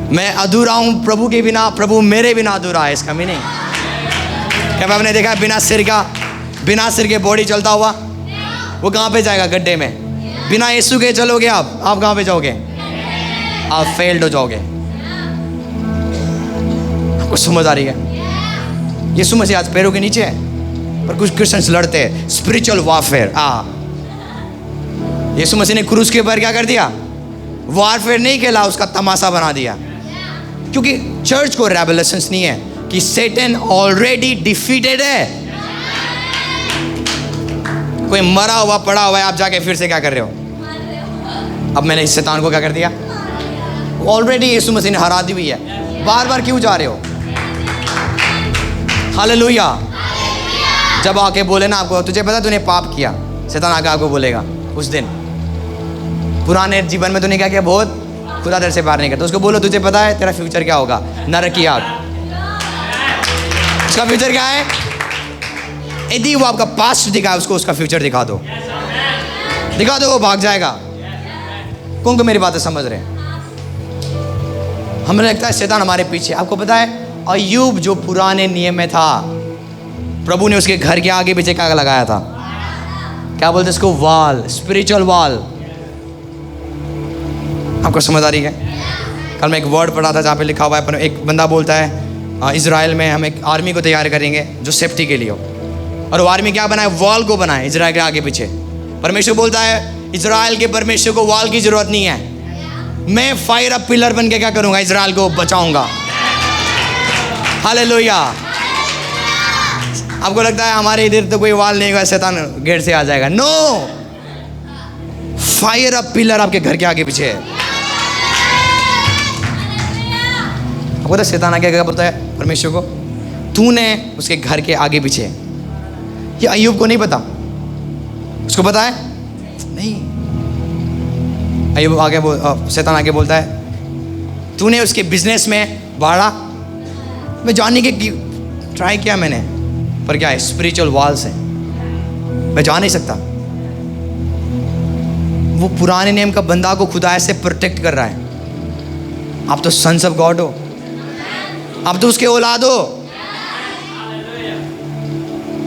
मैं अधूरा हूं प्रभु के बिना, प्रभु मेरे बिना अधूरा है। इसका मीनिंग क्या आपने देखा है, बिना सिर के बॉडी चलता हुआ वो कहां पे जाएगा, गड्ढे में। बिना यीशु के चलोगे आप कहां पे जाओगे, आप फेल्ड हो जाओगे। आपको समझ आ रही है? यीशु मसीह आज पैरों के नीचे है, पर कुछ क्रिश्चियंस लड़ते हैं स्पिरिचुअल वॉरफेयर। यीशु मसीह ने क्रूस के ऊपर क्या कर दिया, वॉरफेयर नहीं खेला, उसका तमाशा बना दिया। क्योंकि चर्च को रेवलेशंस नहीं है कि सैटन ऑलरेडी डिफीटेड है। कोई मरा हुआ पड़ा हुआ है, आप जाके फिर से क्या कर रहे हो, अब मैंने इस शैतान को क्या कर दिया, ऑलरेडी यीशु मसीह ने हरा दी हुई है। बार बार क्यों जा रहे हो? हालेलुया। जब आके बोले ना आपको, तुझे पता तूने पाप किया, शैतान आके आपको बोलेगा उस दिन पुराने जीवन में तूने क्या किया, बहुत खुदा दर से बाहर नहीं करता। उसको बोलो तुझे पता है तेरा फ्यूचर क्या होगा, नरक की आग। उसका फ्यूचर क्या है? यदि वो आपका पास्ट दिखाए उसको उसका फ्यूचर दिखा दो, वो भाग जाएगा। कौन को मेरी बातें समझ रहे हैं? हमें लगता है शैतान हमारे पीछे। आपको पता है अय्यूब जो पुराने नियम में था, प्रभु ने उसके घर के आगे पीछे क्या लगाया था, क्या बोलते इसको, वॉल, स्पिरिचुअल वॉल। आपको समझ आ रही है? कल मैं एक वर्ड पढ़ा था जहाँ पे लिखा हुआ है, एक बंदा बोलता है इजराइल में हम एक आर्मी को तैयार करेंगे जो सेफ्टी के लिए हो। और वो आर्मी क्या बनाए, वॉल को बनाए इजराइल के आगे पीछे। परमेश्वर बोलता है इजराइल के परमेश्वर को वॉल की जरूरत नहीं है, मैं फायर अप पिलर बन के क्या करूंगा, इजराइल को बचाऊंगा। हालेलुया। आपको लगता है हमारे इधर तो कोई वॉल नहीं होगा, शैतान गेट से आ जाएगा? नो, फायर अप पिलर आपके घर के आगे पीछे है। आपको तो शैतान आगे क्या बोलता है परमेश्वर को, तूने उसके घर के आगे पीछे। ये अय्यूब को नहीं पता, उसको पता है नहीं। अय्यूब आगे शैतान आगे बोलता है तूने उसके बिजनेस में बाड़ा। मैं जानने के ट्राई किया मैंने, पर क्या है, स्पिरिचुअल वॉल से मैं जा नहीं सकता। वो पुराने नियम का बंदा को खुदा से प्रोटेक्ट कर रहा है। आप तो सन्स ऑफ गॉड हो, आप तो उसके औलाद हो।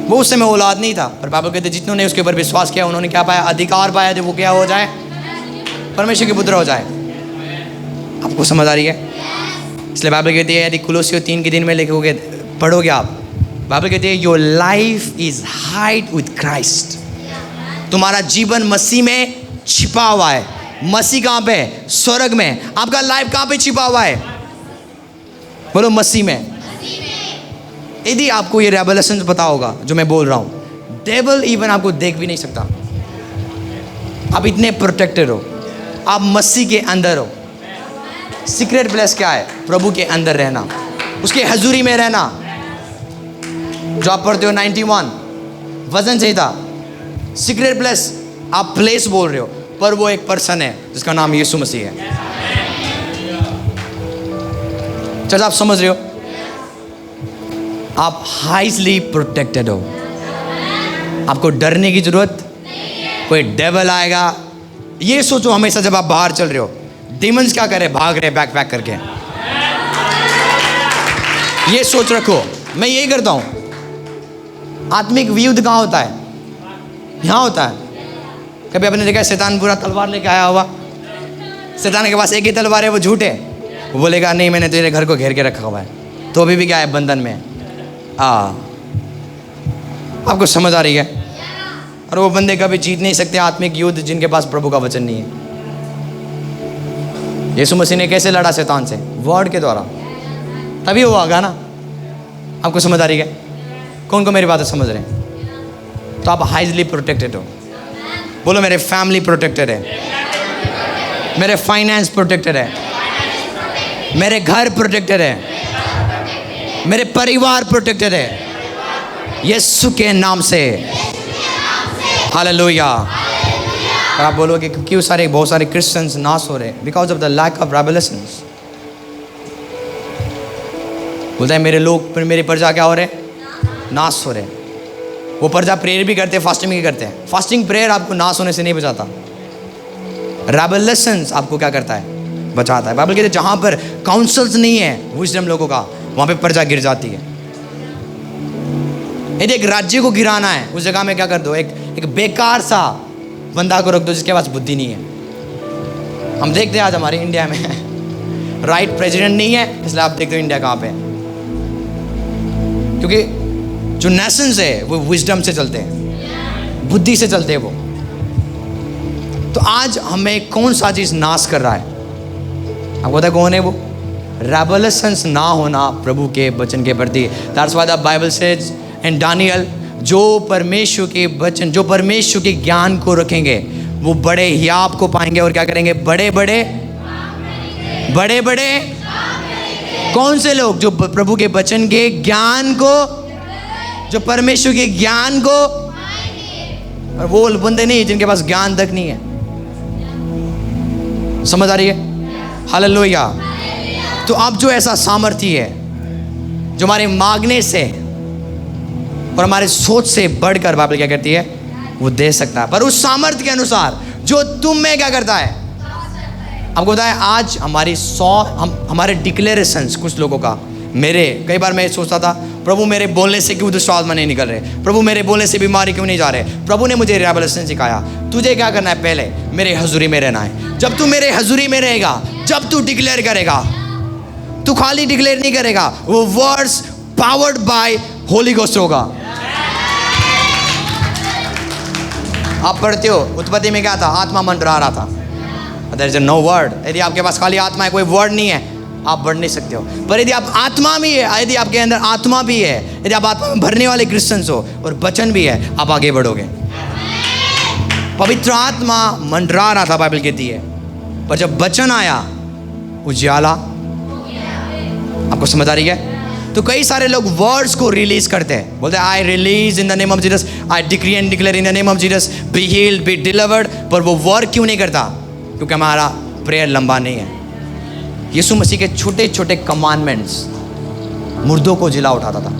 वो उस समय औलाद नहीं था, पर बाइबल कहते जितनों ने उसके ऊपर विश्वास किया उन्होंने क्या पाया? अधिकार पाया, जो वो क्या हो जाए? परमेश्वर के पुत्र हो जाए। आपको समझ आ रही है? इसलिए बाइबल कहती है, यदि कुलोसियों 3 के दिन में लिखोगे, पढ़ोगे आप, बाइबल कहती है your life is hide with Christ. तुम्हारा जीवन मसीह में छिपा हुआ है। मसीह कहाँ पे है? स्वर्ग में। आपका लाइफ कहाँ पे छिपा हुआ है? बोलो, मसीह में। यदि आपको ये रेवलेशन पता होगा जो मैं बोल रहा हूँ, डेविल इवन आपको देख भी नहीं सकता। आप इतने प्रोटेक्टेड हो, आप मसीह के अंदर हो। सीक्रेट प्लेस क्या है? प्रभु के अंदर रहना, उसके हजूरी में रहना। जो आप पढ़ते हो 91 वजन संहिता, सीक्रेट प्लेस आप प्लेस बोल रहे हो, पर वो एक पर्सन है जिसका नाम यीशु मसीह है। चल, आप समझ रहे हो? आप हाईली प्रोटेक्टेड हो। आपको डरने की जरूरत, कोई डेविल आएगा ये सोचो हमेशा जब आप बाहर चल रहे हो, डिमंस क्या करे? भाग रहे बैक पैक करके। ये सोच रखो, मैं यही करता हूं। आत्मिक युद्ध कहाँ होता है? यहाँ होता है। कभी आपने देखा शैतान पूरा तलवार लेके आया हुआ? शैतान के पास एक ही तलवार है, वो झूठ है। वो बोलेगा नहीं, मैंने तेरे घर को घेर के रखा हुआ है, तो अभी भी क्या है? बंधन में। आपको समझ आ रही है? और वो बंदे कभी जीत नहीं सकते आत्मिक युद्ध जिनके पास प्रभु का वचन नहीं है। यीशु मसीह ने कैसे लड़ा शैतान से? वर्ड के द्वारा, तभी वो आगा ना। आपको समझ आ रही है? कौन को मेरी बातें समझ रहे हैं? तो आप हाईली प्रोटेक्टेड हो। बोलो, मेरे फैमिली प्रोटेक्टेड है, मेरे फाइनेंस प्रोटेक्टेड है, मेरे घर प्रोटेक्टेड है, मेरे परिवार प्रोटेक्टेड है यीशु के नाम से। हालेलुया। और आप बोलोगे क्यों बहुत सारे क्रिश्चियंस नाश हो रहे? Because of the lack of revelations. बोलता है मेरे लोग, मेरी प्रजा क्या हो रहे? नाश हो रहे। वो प्रजा प्रेयर भी करते हैं, फास्टिंग भी करते हैं। फास्टिंग प्रेयर आपको नाश होने से नहीं बचाता। रेवलेशंस आपको क्या करता है? बचाता है। बाइबल कहते हैं जहां पर काउंसल्स नहीं है विजडम लोगों का, वहां पे प्रजा गिर जाती है। यदि एक राज्य को गिराना है, उस जगह में क्या कर दो? एक बेकार सा बंदा को रख दो जिसके पास बुद्धि नहीं है। हम देखते हैं आज हमारे इंडिया में राइट प्रेसिडेंट नहीं है, इसलिए आप देखते हो इंडिया कहाँ पे है। क्योंकि जो नेशंस है वो विजडम से चलते हैं, बुद्धि से चलते हैं वो। तो आज हमें कौन सा चीज नाश कर रहा है? आपको पता है कौन है वो? रेवलेशंस ना होना प्रभु के वचन के प्रति। That's why the Bible says in Daniel, जो परमेश्वर के वचन, जो परमेश्वर के ज्ञान को रखेंगे वो बड़े हियाब को पाएंगे। और क्या करेंगे? बड़े बड़े कौन से लोग? जो प्रभु के वचन के ज्ञान को, जो परमेश्वर के ज्ञान को, और वो बंदे नहीं जिनके पास ज्ञान तक नहीं है। समझ आ रही है? हालेलुया। तो अब जो ऐसा सामर्थ्य है जो हमारे मांगने से और हमारे सोच से बढ़कर बाइबल क्या करती है? वो दे सकता है, पर उस सामर्थ्य के अनुसार जो तुम में क्या करता है। आपको बताया आज हमारे डिक्लेरेशंस कुछ लोगों का, मेरे कई बार मैं सोचता था प्रभु मेरे बोलने से क्यों दुष्ट आत्मा नहीं निकल रहे, प्रभु मेरे बोलने से बीमारी क्यों नहीं जा रहे। प्रभु ने मुझे रेवलेशन सिखाया, तुझे क्या करना है? पहले मेरे हजूरी में रहना है। जब तू मेरे हजूरी में रहेगा, जब तू डिक्लेयर करेगा, तू खाली डिक्लेयर नहीं करेगा, वो words powered by Holi ghost होगा। आप पढ़ते हो उत्पत्ति में क्या था? आत्मा मंडरा रहा था। There is no word. यदि आपके पास खाली आत्मा है, कोई वर्ड नहीं है, आप बढ़ नहीं सकते हो। पर यदि आप आत्मा भी है, यदि आपके अंदर आत्मा भी है, यदि आप आत्मा में भरने वाले क्रिश्चियंस हो और वचन भी है, आप आगे बढ़ोगे। पवित्र आत्मा मंडरा रहा था बाइबल कहती है, पर जब वचन आया उजाला। आपको समझ आ रही है? तो कई सारे लोग वर्ड्स को रिलीज करते हैं, बोलते हैं I release in the name of Jesus, I decree and declare in the name of Jesus, be healed, be delivered. पर वो वर्ड क्यों नहीं करता? क्योंकि हमारा प्रेयर लंबा नहीं है। यीशु मसीह के छोटे छोटे कमांडमेंट्स मुर्दों को जिला उठाता था।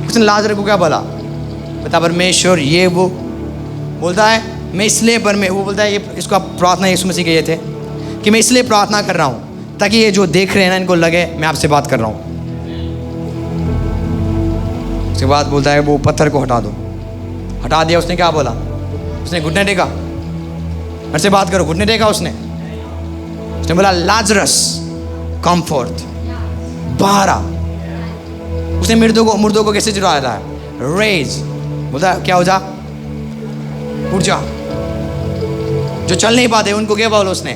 उसने लाजर को क्या बोला? बता परमेश्वर ये वो बोलता है मैं इसलिए वो बोलता है ये, इसको आप प्रार्थना यीशु मसीह के ये थे कि मैं इसलिए प्रार्थना कर रहा हूँ ताकि ये जो देख रहे हैं ना इनको लगे मैं आपसे बात कर रहा हूँ। उसके बाद बोलता है वो पत्थर को हटा दो। हटा दिया। उसने क्या बोला? उसने घुटने टेका। मेरे से बात करो। घुटने टेका उसने बोला लाजरस कम फोर्थ, बाहर आ। उसने मुर्दों को कैसे जुड़ा रहा है? रेज। बोलता क्या हो जा, उठ जा। जो चल नहीं पाते उनको क्या बोला उसने?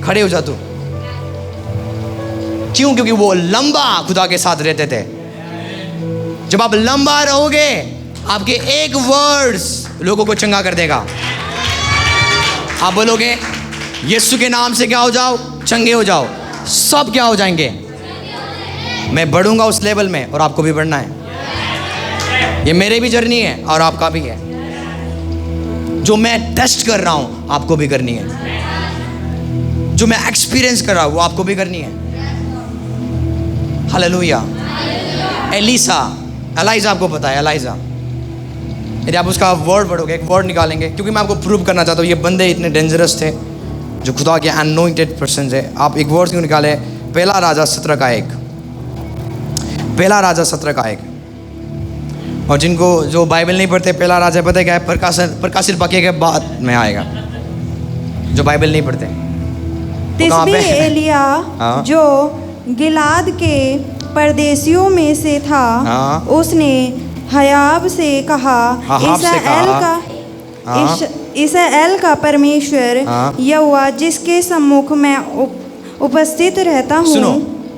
खड़े हो जा तू। क्यों? क्योंकि वो लंबा खुदा के साथ रहते थे। जब आप लंबा रहोगे आपके एक वर्ड्स लोगों को चंगा कर देगा। आप बोलोगे यीशु के नाम से क्या हो जाओ? चंगे हो जाओ। सब क्या हो जाएंगे? मैं बढ़ूंगा उस लेवल में और आपको भी बढ़ना है। ये मेरे भी जर्नी है और आपका भी है। जो मैं टेस्ट कर रहा हूं आपको भी करनी है। जो मैं एक्सपीरियंस कर रहा हूं वो आपको भी करनी है। हालेलुया। एलाइजा आपको पता है? एलाइजा, यदि आप उसका वर्ड पढ़ोगे, एक वर्ड निकालेंगे, क्योंकि मैं आपको प्रूव करना चाहता हूँ ये बंदे इतने डेंजरस थे जो खुदा के अनोइंटेड पर्सन है। आप एक वर्ड क्यों निकाले? पहला राजा 17 का 1। पहला राजा 17 का 1। और जिनको जो बाइबल नहीं पढ़ते, पहला राजा पता है क्या है? प्रकाशित वाक्य के बाद में आएगा। जो बाइबल नहीं पढ़ते तिस्बी एलिया जो गिलाद के परदेशियों में से था, उसने हयाब से कहा, इसराएल का परमेश्वर यहोवा जिसके सम्मुख मैं उपस्थित रहता हूँ। सुनो,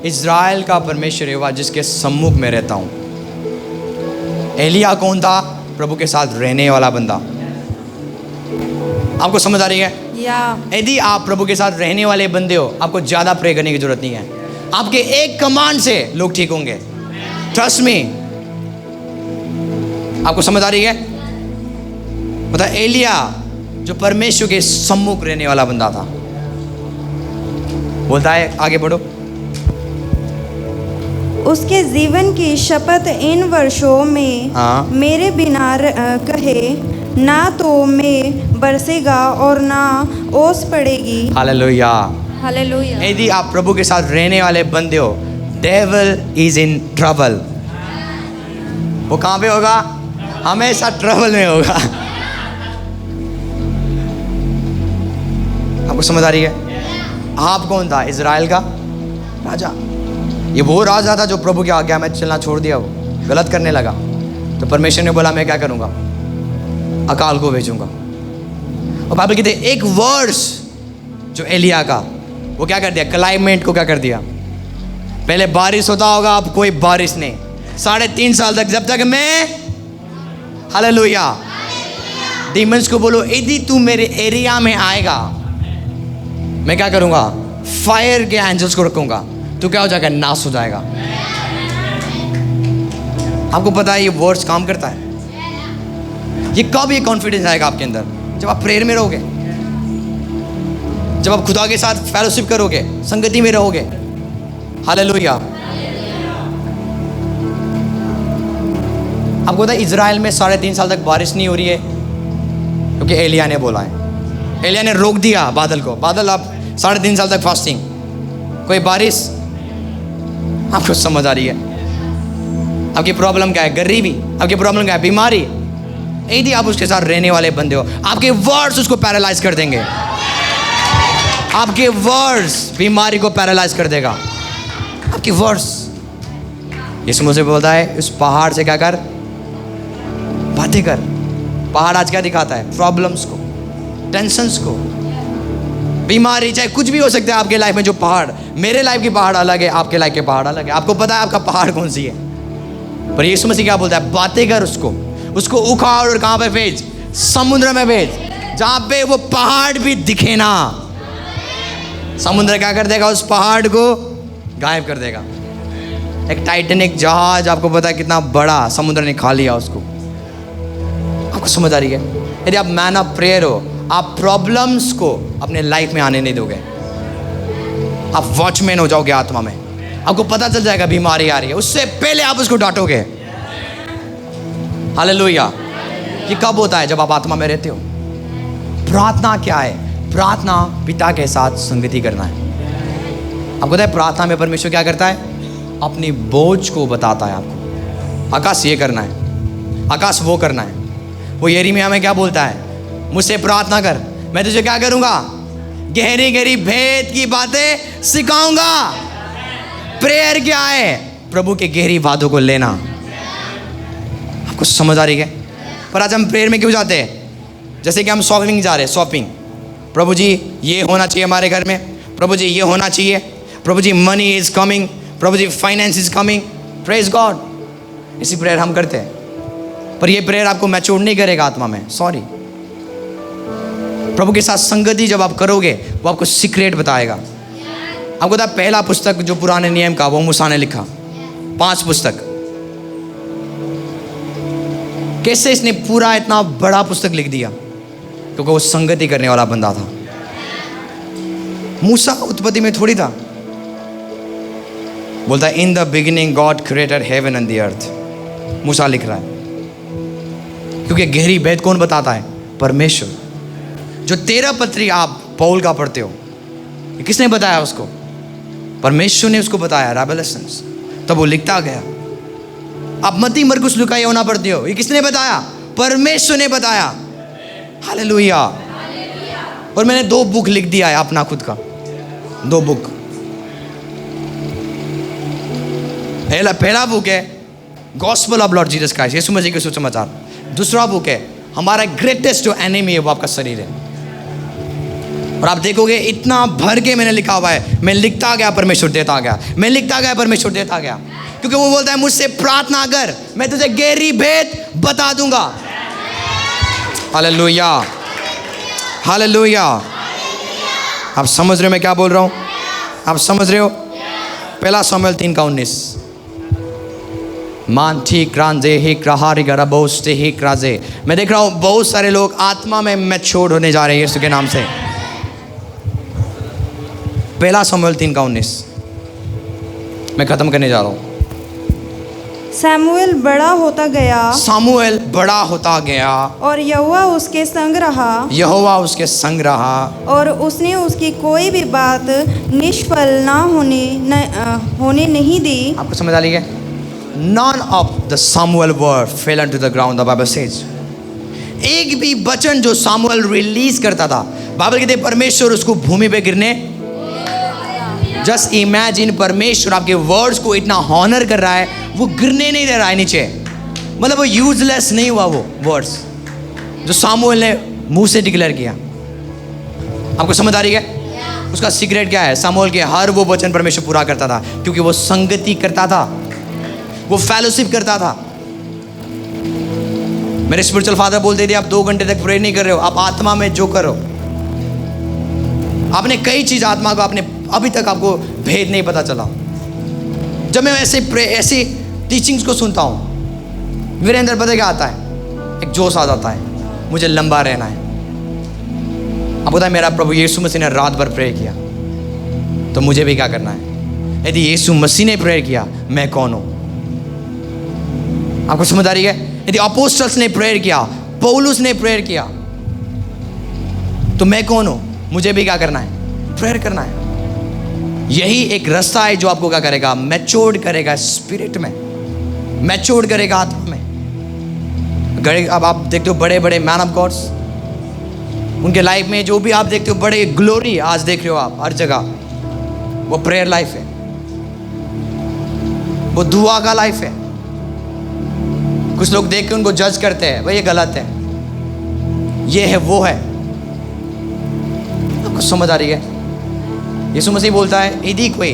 इज़राइल का परमेश्वर यहोवा जिसके सम्मुख में रहता हूँ। एलिया कौन था? प्रभु के साथ रहने वाला बंदा। आपको समझ आ रही है? यदि आप प्रभु के साथ रहने वाले बंदे हो, आपको ज़्यादा प्रे करने की जरूरत नहीं है। आपके एक कमांड से लोग ठीक होंगे। Trust me. आपको समझ आ रही है? पता एलिया जो परमेश्वर के सम्मुख रहने वाला बंदा था, बोलता है आगे बढ़ो। उसके जीवन की शपथ इन वर्षों में मेरे बिना कहे ना तो में बरसेगा और ना ओस पड़ेगी। हालेलुया। हालेलुया। यदि आप प्रभु के साथ रहने वाले बंदे हो, डेविल इज इन ट्रबल। वो कहाँ पे होगा? हमेशा ट्रबल में होगा। आपको समझ आ रही है? आप कौन था? इज़राइल का राजा। ये वो राजा था जो प्रभु की आज्ञा में चलना छोड़ दिया, वो गलत करने लगा। तो परमेश्वर ने बोला मैं क्या करूंगा? अकाल को भेजूंगा। और बाइबल कहते हैं एक वर्ड्स जो एलिया का, वो क्या कर दिया? क्लाइमेट को क्या कर दिया? पहले बारिश होता होगा, अब कोई बारिश नहीं। 3.5 साल तक, जब तक मैं, हालेलुया, डीमंस को बोलो यदि तू मेरे एरिया में आएगा मैं क्या करूंगा? फायर के एंजल्स को रखूंगा। तो क्या हो जाएगा? नाश हो जाएगा। आपको पता है ये वर्ड्स काम करता है। ये कब ये कॉन्फिडेंस आएगा आपके अंदर? जब आप प्रेयर में रहोगे, जब आप खुदा के साथ फेलोशिप करोगे, संगति में रहोगे। हालेलुया। आपको पता है इज़राइल में 3.5 साल तक बारिश नहीं हो रही है क्योंकि एलिया ने बोला है। एलिया ने रोक दिया बादल को। बादल आप 3.5 साल तक फास्टिंग, कोई बारिश। आपको समझ आ रही है? आपकी प्रॉब्लम क्या है? गरीबी। आपकी प्रॉब्लम क्या है? बीमारी। यदि आप उसके साथ रहने वाले बंदे हो, आपके वर्ड्स उसको पैरालाइज कर देंगे। आपके वर्ड्स बीमारी को पैरालाइज कर देगा। आपके वर्ड्स। यीशु मुझे बोलता है उस पहाड़ से क्या कर? बातें कर। पहाड़ आज क्या दिखाता है? प्रॉब्लम्स को, टेंशन्स को, बीमारी, चाहे कुछ भी हो सकता है आपके लाइफ में। जो पहाड़, मेरे लाइफ की पहाड़ अलग है, आपके लाइफ के पहाड़ अलग है। आपको पता है आपका पहाड़ कौन सी है? पर यीशु मसीह क्या बोलता है? बातें कर उसको उखाड़ और कहाँ पे भेज? समुद्र में भेज, जहाँ पे वो पहाड़ भी दिखे ना। समुद्र क्या कर देगा? उस पहाड़ को गायब कर देगा। एक टाइटैनिक जहाज, आपको पता है कितना बड़ा, समुद्र ने खा लिया उसको। आपको समझ आ रही है? यदि आप मैन ऑफ प्रेयर हो, आप प्रॉब्लम्स को अपने लाइफ में आने नहीं दोगे। आप वॉचमैन हो जाओगे आत्मा में। आपको पता चल जाएगा बीमारी आ रही है, उससे पहले आप उसको डांटोगे। हालेलुया। ये कब होता है? जब आप आत्मा में रहते हो। प्रार्थना क्या है? प्रार्थना पिता के साथ संगति करना है। आपको पता है प्रार्थना में परमेश्वर क्या करता है? अपनी बोझ को बताता है आपको। आकाश ये करना है, आकाश वो करना है। वो यिर्मयाह में क्या बोलता है? मुझसे प्रार्थना कर, मैं तुझे क्या करूंगा? गहरी गहरी भेद की बातें सिखाऊंगा। प्रेयर क्या है? प्रभु के गहरी बातों को लेना। आपको समझ आ रही है? पर आज हम प्रेयर में क्यों जाते हैं? जैसे कि हम शॉपिंग जा रहे हैं, शॉपिंग। प्रभु जी ये होना चाहिए हमारे घर में, प्रभु जी ये होना चाहिए, प्रभु जी मनी इज कमिंग, प्रभु जी finance is coming, praise God. इसी प्रेयर हम करते हैं, पर ये प्रेयर आपको मैच्योर नहीं करेगा आत्मा में। सॉरी, प्रभु के साथ संगति जब आप करोगे वो आपको सीक्रेट बताएगा। आपको पता है पहला पुस्तक जो पुराने नियम का, वो मूसा ने लिखा। 5 पुस्तक। कैसे इसने पूरा इतना बड़ा पुस्तक लिख दिया? क्योंकि वो संगति करने वाला बंदा था। मूसा उत्पत्ति में थोड़ी था। बोलता है in the beginning God created heaven and the earth. मूसा लिख रहा है, क्योंकि गहरी भेद कौन बताता है? परमेश्वर। जो 13 पत्री आप पौल का पढ़ते हो, ये किसने बताया उसको? परमेश्वर ने उसको बताया, रेवलेशंस। तब वो लिखता गया। आप मत्ती, मरकुस, लूका, यूहन्ना पढ़ते हो, ये किसने बताया? परमेश्वर ने बताया। हालेलुया। और मैंने 2 बुक लिख दिया है अपना खुद का, 2 बुक। पहला बुक है gospel of Lord Jesus Christ, यीशु मसीह के सुसमाचार। दूसरा बुक है हमारा ग्रेटेस्ट जो एनिमी है वो आपका शरीर है। और आप देखोगे इतना भर के मैंने लिखा हुआ है। मैं लिखता गया, परमेश्वर देता गया, मैं लिखता गया, परमेश्वर देता गया। क्योंकि वो बोलता है मुझसे प्रार्थना कर, मैं तुझे गहरी भेद बता दूंगा। Hallelujah, hallelujah. आप समझ रहे हो मैं क्या बोल रहा हूँ? आप समझ रहे हो? पहला शमूएल 3:19। मान ठीक रांझे हिक रहारी गरा बोस्ते हिक राजे। मैं देख रहा हूँ बहुत सारे लोग आत्मा में मैच्योर होने जा रहे हैं यीशु के नाम से। पहला शमूएल 3:19 मैं खत्म करने जा रहा हूँ। शमूएल बड़ा होता गया, सामुएल बड़ा होता गया, और यहोवा उसके संग रहा, यहोवा उसके संग रहा, और उसने उसकी कोई भी बात निष्फल ना होने नहीं दी। आपको समझ आ रही है? None of the Samuel word fell unto the ground, the Bible says. एक भी वचन जो सामुएल रिलीज करता था, बाइबल कहते हैं परमेश्वर उसको भूमि पे गिरने। जस्ट इमेजिन, परमेश्वर आपके वर्ड्स को इतना हॉनर कर रहा है, वो गिरने नहीं दे रहा है नीचे। मतलब वो यूजलेस नहीं हुआ वो वर्ड्स जो सामुएल ने मुंह से डिक्लेयर किया। आपको समझ आ रही है? उसका सीक्रेट क्या है? सामुएल के हर वो वचन परमेश्वर पूरा करता था, क्योंकि वो संगति करता था, वो फेलोशिप करता था। मेरे स्पिरिचुअल फादर बोलते थे आप 2 घंटे तक प्रे नहीं कर रहे हो, आप आत्मा में जो करो। आपने कई चीज आत्मा को आपने अभी तक आपको भेद नहीं पता चला। जब मैं ऐसी टीचिंग्स को सुनता हूँ, मेरे अंदर पता क्या आता है? एक जोश आ जाता है, मुझे लंबा रहना है। अब पता है मेरा प्रभु यीशु मसीह ने रात भर प्रे किया, तो मुझे भी क्या करना है? यदि यीशु मसीह ने प्रेयर किया, मैं कौन हूँ? आपको समझ आ रही है? यदि अपोस्टल्स ने प्रेयर किया, पौलुस ने प्रेयर किया, तो मैं कौन हूँ? मुझे भी क्या करना है? प्रेयर करना है। यही एक रास्ता है जो आपको क्या करेगा? मैच्योर करेगा स्पिरिट में, मैच्योर करेगा आत्मा में। अब आप देखते हो बड़े बड़े मैन ऑफ गॉड्स, उनके लाइफ में जो भी आप देखते हो बड़े ग्लोरी आज देख रहे हो आप हर जगह, वो प्रेयर लाइफ है, वो दुआ का लाइफ है। कुछ लोग देख के उनको जज करते हैं, भाई ये गलत है, ये है, वो है। आपको समझ आ रही है? यीशु मसीह बोलता है, यदि कोई,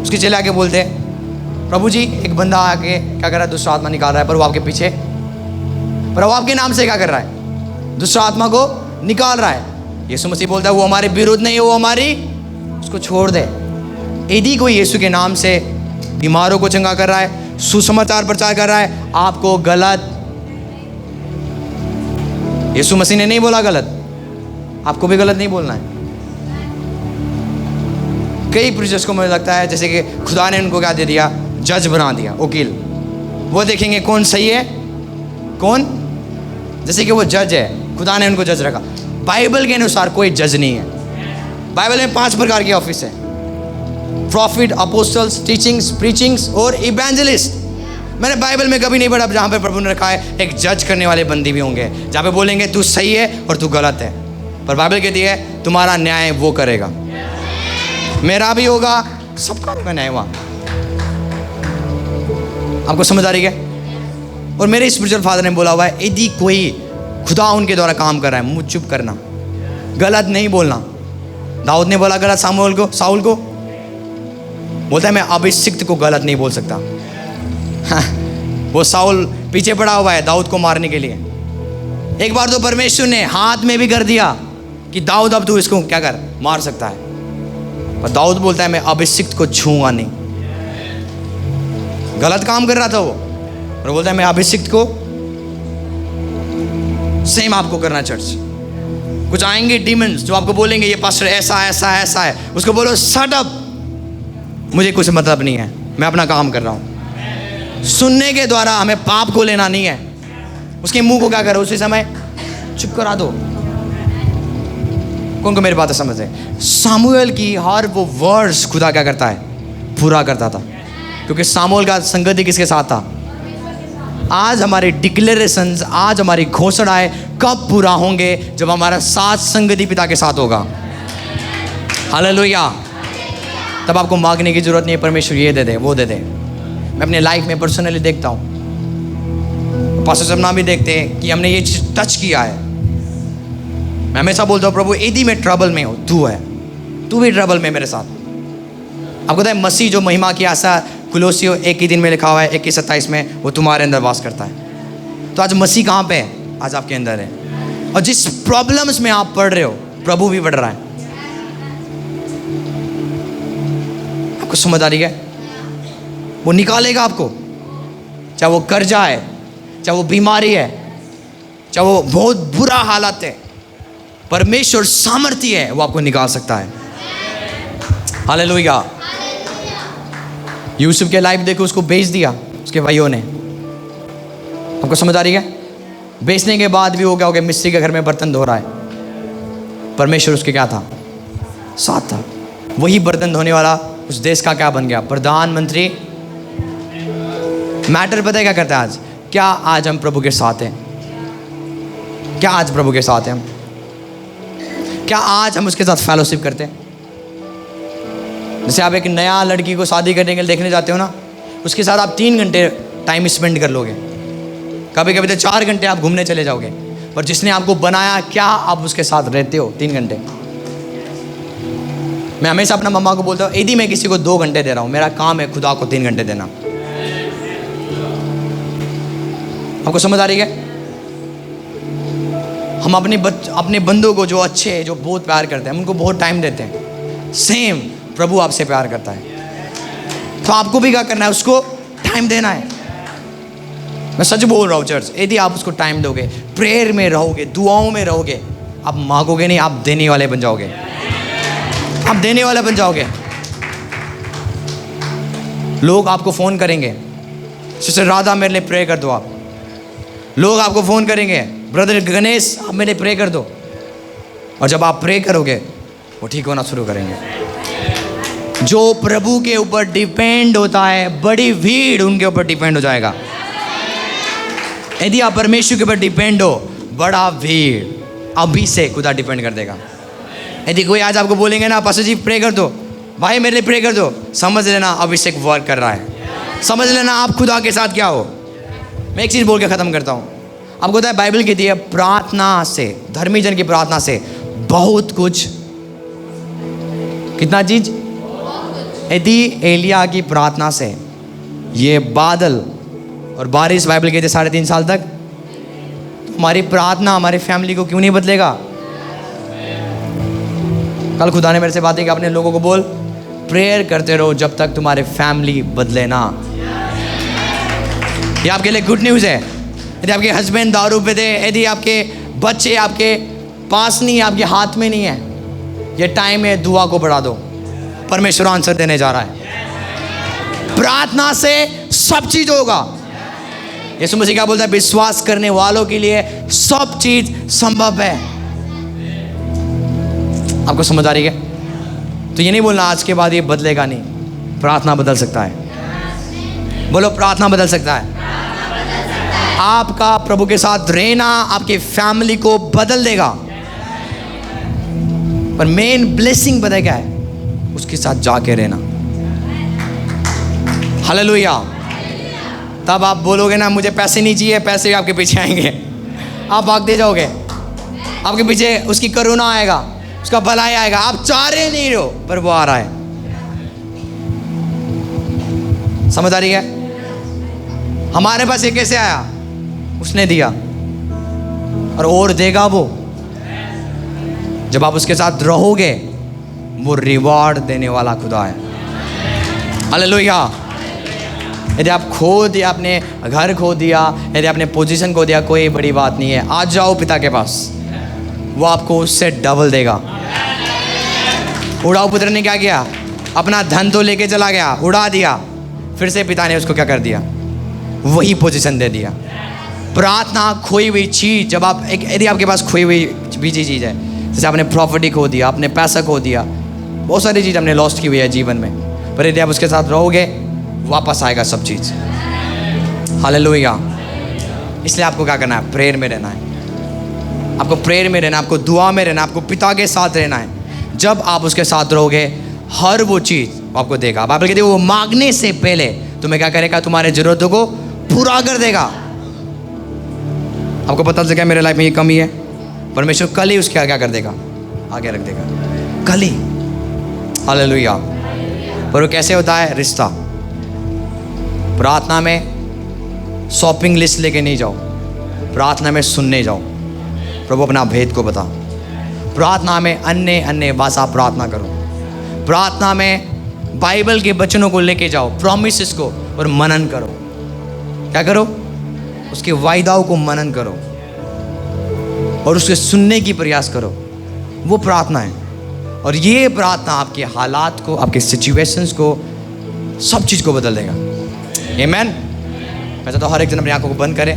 उसके चेले आके बोलते हैं, प्रभु जी एक बंदा आके क्या कर रहा है? दूसरा आत्मा निकाल रहा है, पर वो आपके पीछे, पर वो आपके नाम से क्या कर रहा है? दूसरा आत्मा को निकाल रहा है। यीशु मसीह बोलता है वो हमारे विरुद्ध नहीं है, वो हमारी, उसको छोड़ दे। यदि कोई यीशु के नाम से बीमारों को चंगा कर रहा है, सुसमाचार प्रचार कर रहा है, आपको गलत, यीशु मसीह ने नहीं बोला गलत, आपको भी गलत नहीं बोलना है। कई प्रीचर्स को मुझे लगता है जैसे कि खुदा ने उनको क्या दे दिया? जज बना दिया, वकील। वो देखेंगे कौन सही है, कौन, जैसे कि वो जज है, खुदा ने उनको जज रखा। बाइबल के अनुसार कोई जज नहीं है। बाइबल में 5 प्रकार के ऑफिस है। प्रॉफिट, अपोस्टल्स, टीचिंग्स, प्रीचिंग्स और इवेंजलिस्ट। मैंने बाइबल में कभी नहीं पढ़ा जहाँ पे प्रभु ने रखा है एक जज करने वाले बंदी भी होंगे, जहाँ पे बोलेंगे तू सही है और तू गलत है। पर बाइबल कहती है तुम्हारा न्याय वो करेगा, मेरा भी होगा, सबका होगा न्याय वहाँ। आपको समझ आ रही है? और मेरे स्पिरिचुअल फादर ने बोला हुआ है यदि कोई खुदा उनके द्वारा काम कर रहा है, मुँह चुप करना, गलत नहीं बोलना। दाऊद ने बोला गलत साउल को बोलता है मैं अभिषिक्त को गलत नहीं बोल सकता। हाँ, वो साउल पीछे पड़ा हुआ है दाऊद को मारने के लिए। एक बार तो परमेश्वर ने हाथ में भी कर दिया कि दाऊद अब तू इसको क्या कर, मार सकता है। पर दाऊद बोलता है मैं अभिषिक्त को छूंगा नहीं। गलत काम कर रहा था वो, और बोलता है मैं अभिषिक्त को, सेम आपको करना। चर्च कुछ आएंगे डीमंस जो आपको बोलेंगे ये पास्टर ऐसा ऐसा ऐसा है, उसको बोलो शट अप, मुझे कुछ मतलब नहीं है, मैं अपना काम कर रहा हूँ। सुनने के द्वारा हमें पाप को लेना नहीं है। उसके मुंह को क्या करो, उसी समय चुप करा दो। कौन को मेरी बात समझ है? सामुएल की हर वो वर्ड्स खुदा क्या करता है, पूरा करता था, क्योंकि सामुएल का संगति किसके साथ था? आज हमारे डिक्लेरेशंस, आज हमारी घोषणाएं कब पूरा होंगे? जब हमारा साथ संगति पिता के साथ होगा। हालेलुया। तब आपको मांगने की जरूरत नहीं है परमेश्वर ये दे दे वो दे दे। मैं अपने लाइफ में पर्सनली देखता हूँ, पास्टर सबना भी देखते हैं कि हमने ये चीज़ टच किया है। मैं हमेशा बोलता हूँ प्रभु यदि मैं ट्रबल में हूँ, तू है, तू भी ट्रबल में मेरे साथ। आपको पता है मसीह जो महिमा की आशा कुलोसियों 1 ही दिन में लिखा हुआ है 21:27 में, वो तुम्हारे अंदर वास करता है। तो आज मसीह कहाँ पे है? आज आपके अंदर है। और जिस प्रॉब्लम्स में आप पढ़ रहे हो प्रभु भी पढ़ रहा है। आपको समझ आ रही है? वो निकालेगा आपको, चाहे वो कर्जा है, चाहे वो बीमारी है, चाहे वो बहुत बुरा हालत है, परमेश्वर सामर्थ्य है, वो आपको निकाल सकता है। हालेलुया। यूसुफ के लाइफ देखो, उसको बेच दिया उसके भाइयों ने। आपको समझ आ रही है? बेचने के बाद भी वो क्या हो गया, मिस्त्री के घर में बर्तन धो रहा है। परमेश्वर उसके क्या था? साथ था। वही बर्तन धोने वाला उस देश का क्या बन गया? प्रधानमंत्री। मैटर पता है क्या करता है आज? क्या आज हम प्रभु के साथ हैं? क्या आज प्रभु के साथ हैं हम? क्या आज हम उसके साथ फेलोशिप करते हैं? जैसे आप एक नया लड़की को शादी करने के लिए देखने जाते हो ना, उसके साथ आप 3 घंटे टाइम स्पेंड कर लोगे, कभी कभी तो 4 घंटे आप घूमने चले जाओगे। पर जिसने आपको बनाया, क्या आप उसके साथ रहते हो 3 घंटे? मैं हमेशा अपना मम्मा को बोलता हूँ यदि मैं किसी को 2 घंटे दे रहा हूँ, मेरा काम है खुदा को 3 घंटे देना। आपको समझ आ रही है? हम अपने बंदों को जो अच्छे हैं, जो बहुत प्यार करते हैं, हम उनको बहुत टाइम देते हैं। सेम प्रभु आपसे प्यार करता है, तो आपको भी क्या करना है? उसको टाइम देना है। मैं सच बोल रहा हूँ चर्च, यदि आप उसको टाइम दोगे, प्रेयर में रहोगे, दुआओं में रहोगे, आप मांगोगे नहीं, आप देने वाले बन जाओगे। आप देने वाले बन जाओगे। लोग आपको फ़ोन करेंगे, सिस्टर राधा मेरे लिए प्रे कर दो आप। लोग आपको फ़ोन करेंगे, ब्रदर गणेश आप मेरे लिए प्रे कर दो। और जब आप प्रे करोगे, वो ठीक होना शुरू करेंगे। जो प्रभु के ऊपर डिपेंड होता है, बड़ी भीड़ उनके ऊपर डिपेंड हो जाएगा। यदि आप परमेश्वर के ऊपर डिपेंड हो, बड़ा भीड़ अभी से खुदा डिपेंड कर देगा। यदि कोई आज आपको बोलेंगे ना पास्टर जी प्रे कर दो, भाई मेरे लिए प्रे कर दो, समझ लेना अभिषेक वर्क कर रहा है। समझ लेना आप खुदा के साथ क्या हो। मैं एक चीज़ बोल के ख़त्म करता हूँ। आपको पता है बाइबल कहती है प्रार्थना से, धर्मी जन की प्रार्थना से बहुत कुछ, कितना चीज? यदि एलिया की प्रार्थना से ये बादल और बारिश, बाइबल कहते 3.5 साल तक, तो हमारी प्रार्थना हमारी फैमिली को क्यों नहीं बदलेगा? कल खुदा ने मेरे से बात की कि अपने लोगों को बोल प्रेयर करते रहो जब तक तुम्हारे फैमिली बदले ना। ये आपके लिए गुड न्यूज़ है। यदि आपके हस्बैंड दारू पे थे, यदि आपके बच्चे आपके पास नहीं है, आपके हाथ में नहीं है, ये टाइम है दुआ को बढ़ा दो। परमेश्वर आंसर देने जा रहा है। प्रार्थना से सब चीज होगा। यीशु मसीह क्या बोलता है? विश्वास करने वालों के लिए सब चीज संभव है। आपको समझ आ रही है? तो ये नहीं बोलना आज के बाद ये बदलेगा नहीं। प्रार्थना बदल सकता है। बोलो प्रार्थना बदल सकता है। आपका प्रभु के साथ रहना आपके फैमिली को बदल देगा। पर मेन ब्लेसिंग पता है क्या है? उसके साथ जाके रहना। हालेलुया। तब आप बोलोगे ना मुझे पैसे नहीं चाहिए, पैसे भी आपके पीछे आएंगे, आप भागते जाओगे। आपके पीछे उसकी करुणा आएगा, उसका भलाई आएगा। आप चाह रहे नहीं हो पर वो आ रहा है। समझ आ रही है? हमारे पास ये कैसे आया? उसने दिया और देगा वो। जब आप उसके साथ रहोगे वो रिवॉर्ड देने वाला खुदा है। हालेलुया। यदि आप खो दिया, अपने घर खो दिया, यदि आपने पोजीशन खो दिया, कोई बड़ी बात नहीं है। आज जाओ पिता के पास, वो आपको उससे डबल देगा। उड़ाऊ पुत्र ने क्या किया? अपना धन तो लेके चला गया, उड़ा दिया, फिर से पिता ने उसको क्या कर दिया? वही पोजीशन दे दिया। प्रार्थना खोई हुई चीज़, जब आप यदि आपके पास खोई हुई बीजी चीज़ है, जैसे आपने प्रॉपर्टी खो दिया, आपने पैसा खो दिया, बहुत सारी चीज़ हमने लॉस्ट की हुई है जीवन में, पर यदि आप उसके साथ रहोगे वापस आएगा सब चीज़। हालेलुया। इसलिए आपको क्या करना है? प्रेयर में रहना है। आपको प्रेयर में रहना, आपको दुआ में रहना, आपको पिता के साथ रहना है। जब आप उसके साथ रहोगे हर वो चीज़ आपको देगा। बाइबल कहती है वो मांगने से पहले तुम्हें क्या करेगा? तुम्हारे जरूरतों को पूरा कर देगा। आपको पता चल गया मेरे लाइफ में ये कमी है, परमेश्वर कल ही उसके क्या कर देगा? आगे रख देगा, कल ही। हालेलुया। पर वो कैसे होता है? रिश्ता। प्रार्थना में शॉपिंग लिस्ट लेके नहीं जाओ, प्रार्थना में सुनने जाओ। प्रभु अपना भेद को बता। प्रार्थना में अन्य भाषा प्रार्थना करो। प्रार्थना में बाइबल के वचनों को लेके जाओ, प्रॉमिसेस को, और मनन करो। क्या करो? उसके वायदाओं को मनन करो और उसके सुनने की प्रयास करो। वो प्रार्थना है। और ये प्रार्थना आपके हालात को, आपके सिचुएशंस को, सब चीज़ को बदल देगा। आमीन। मैं चाहता हूँ हर एक जन अपनी आंखों को बंद करे।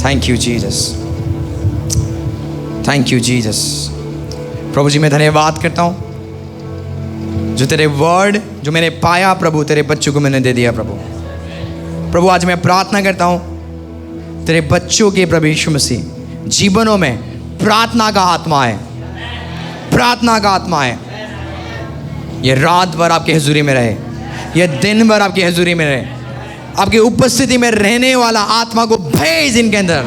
Thank you Jesus, thank you Jesus. प्रभु जी मैं धन्यवाद करता हूँ जो तेरे वर्ड जो मैंने पाया प्रभु, तेरे बच्चों को मैंने दे दिया प्रभु। प्रभु आज मैं प्रार्थना करता हूँ तेरे बच्चों के प्रभु यीशु मसीह जीवनों में प्रार्थना का आत्मा है, प्रार्थना का आत्मा है। ये रात भर आपकी हजूरी में रहे, ये दिन भर आपकी हजूरी में रहे। आपकी उपस्थिति में रहने वाला आत्मा को भेज इनके अंदर,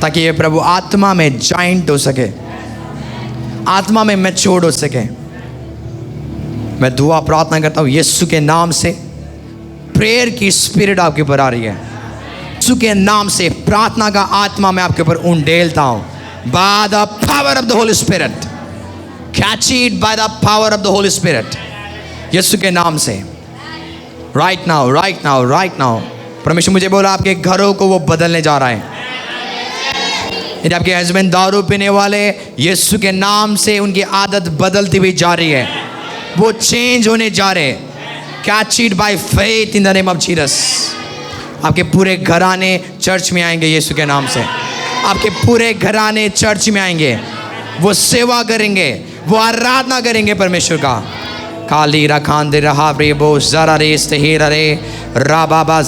ताकि ये प्रभु आत्मा में जॉइंट हो सके, आत्मा में मैच्योर हो सके। मैं दुआ प्रार्थना करता हूँ यीशु के नाम से, प्रेयर की स्पिरिट आपके ऊपर आ रही है। यीशु के नाम से प्रार्थना का आत्मा मैं आपके ऊपर उंडेलता हूँ। By the power of the Holy Spirit, catch it by the power of the Holy Spirit, यीशु के नाम से। Right now, right now, right now. परमेश्वर मुझे बोला आपके घरों को वो बदलने जा रहा है। यदि आपके हस्बैंड दारू पीने वाले, यीशु के नाम से उनकी आदत बदलती हुई जा रही है, वो चेंज होने जा रहे हैं। Catch it by faith in the name of Jesus. आपके पूरे घराने चर्च में आएंगे यीशु के नाम से। आपके पूरे घराने चर्च में आएंगे, वो सेवा करेंगे, वो आराधना करेंगे परमेश्वर का। काली रखान दे रहा रे बो जरा रे स्तहीर रे रा बाबा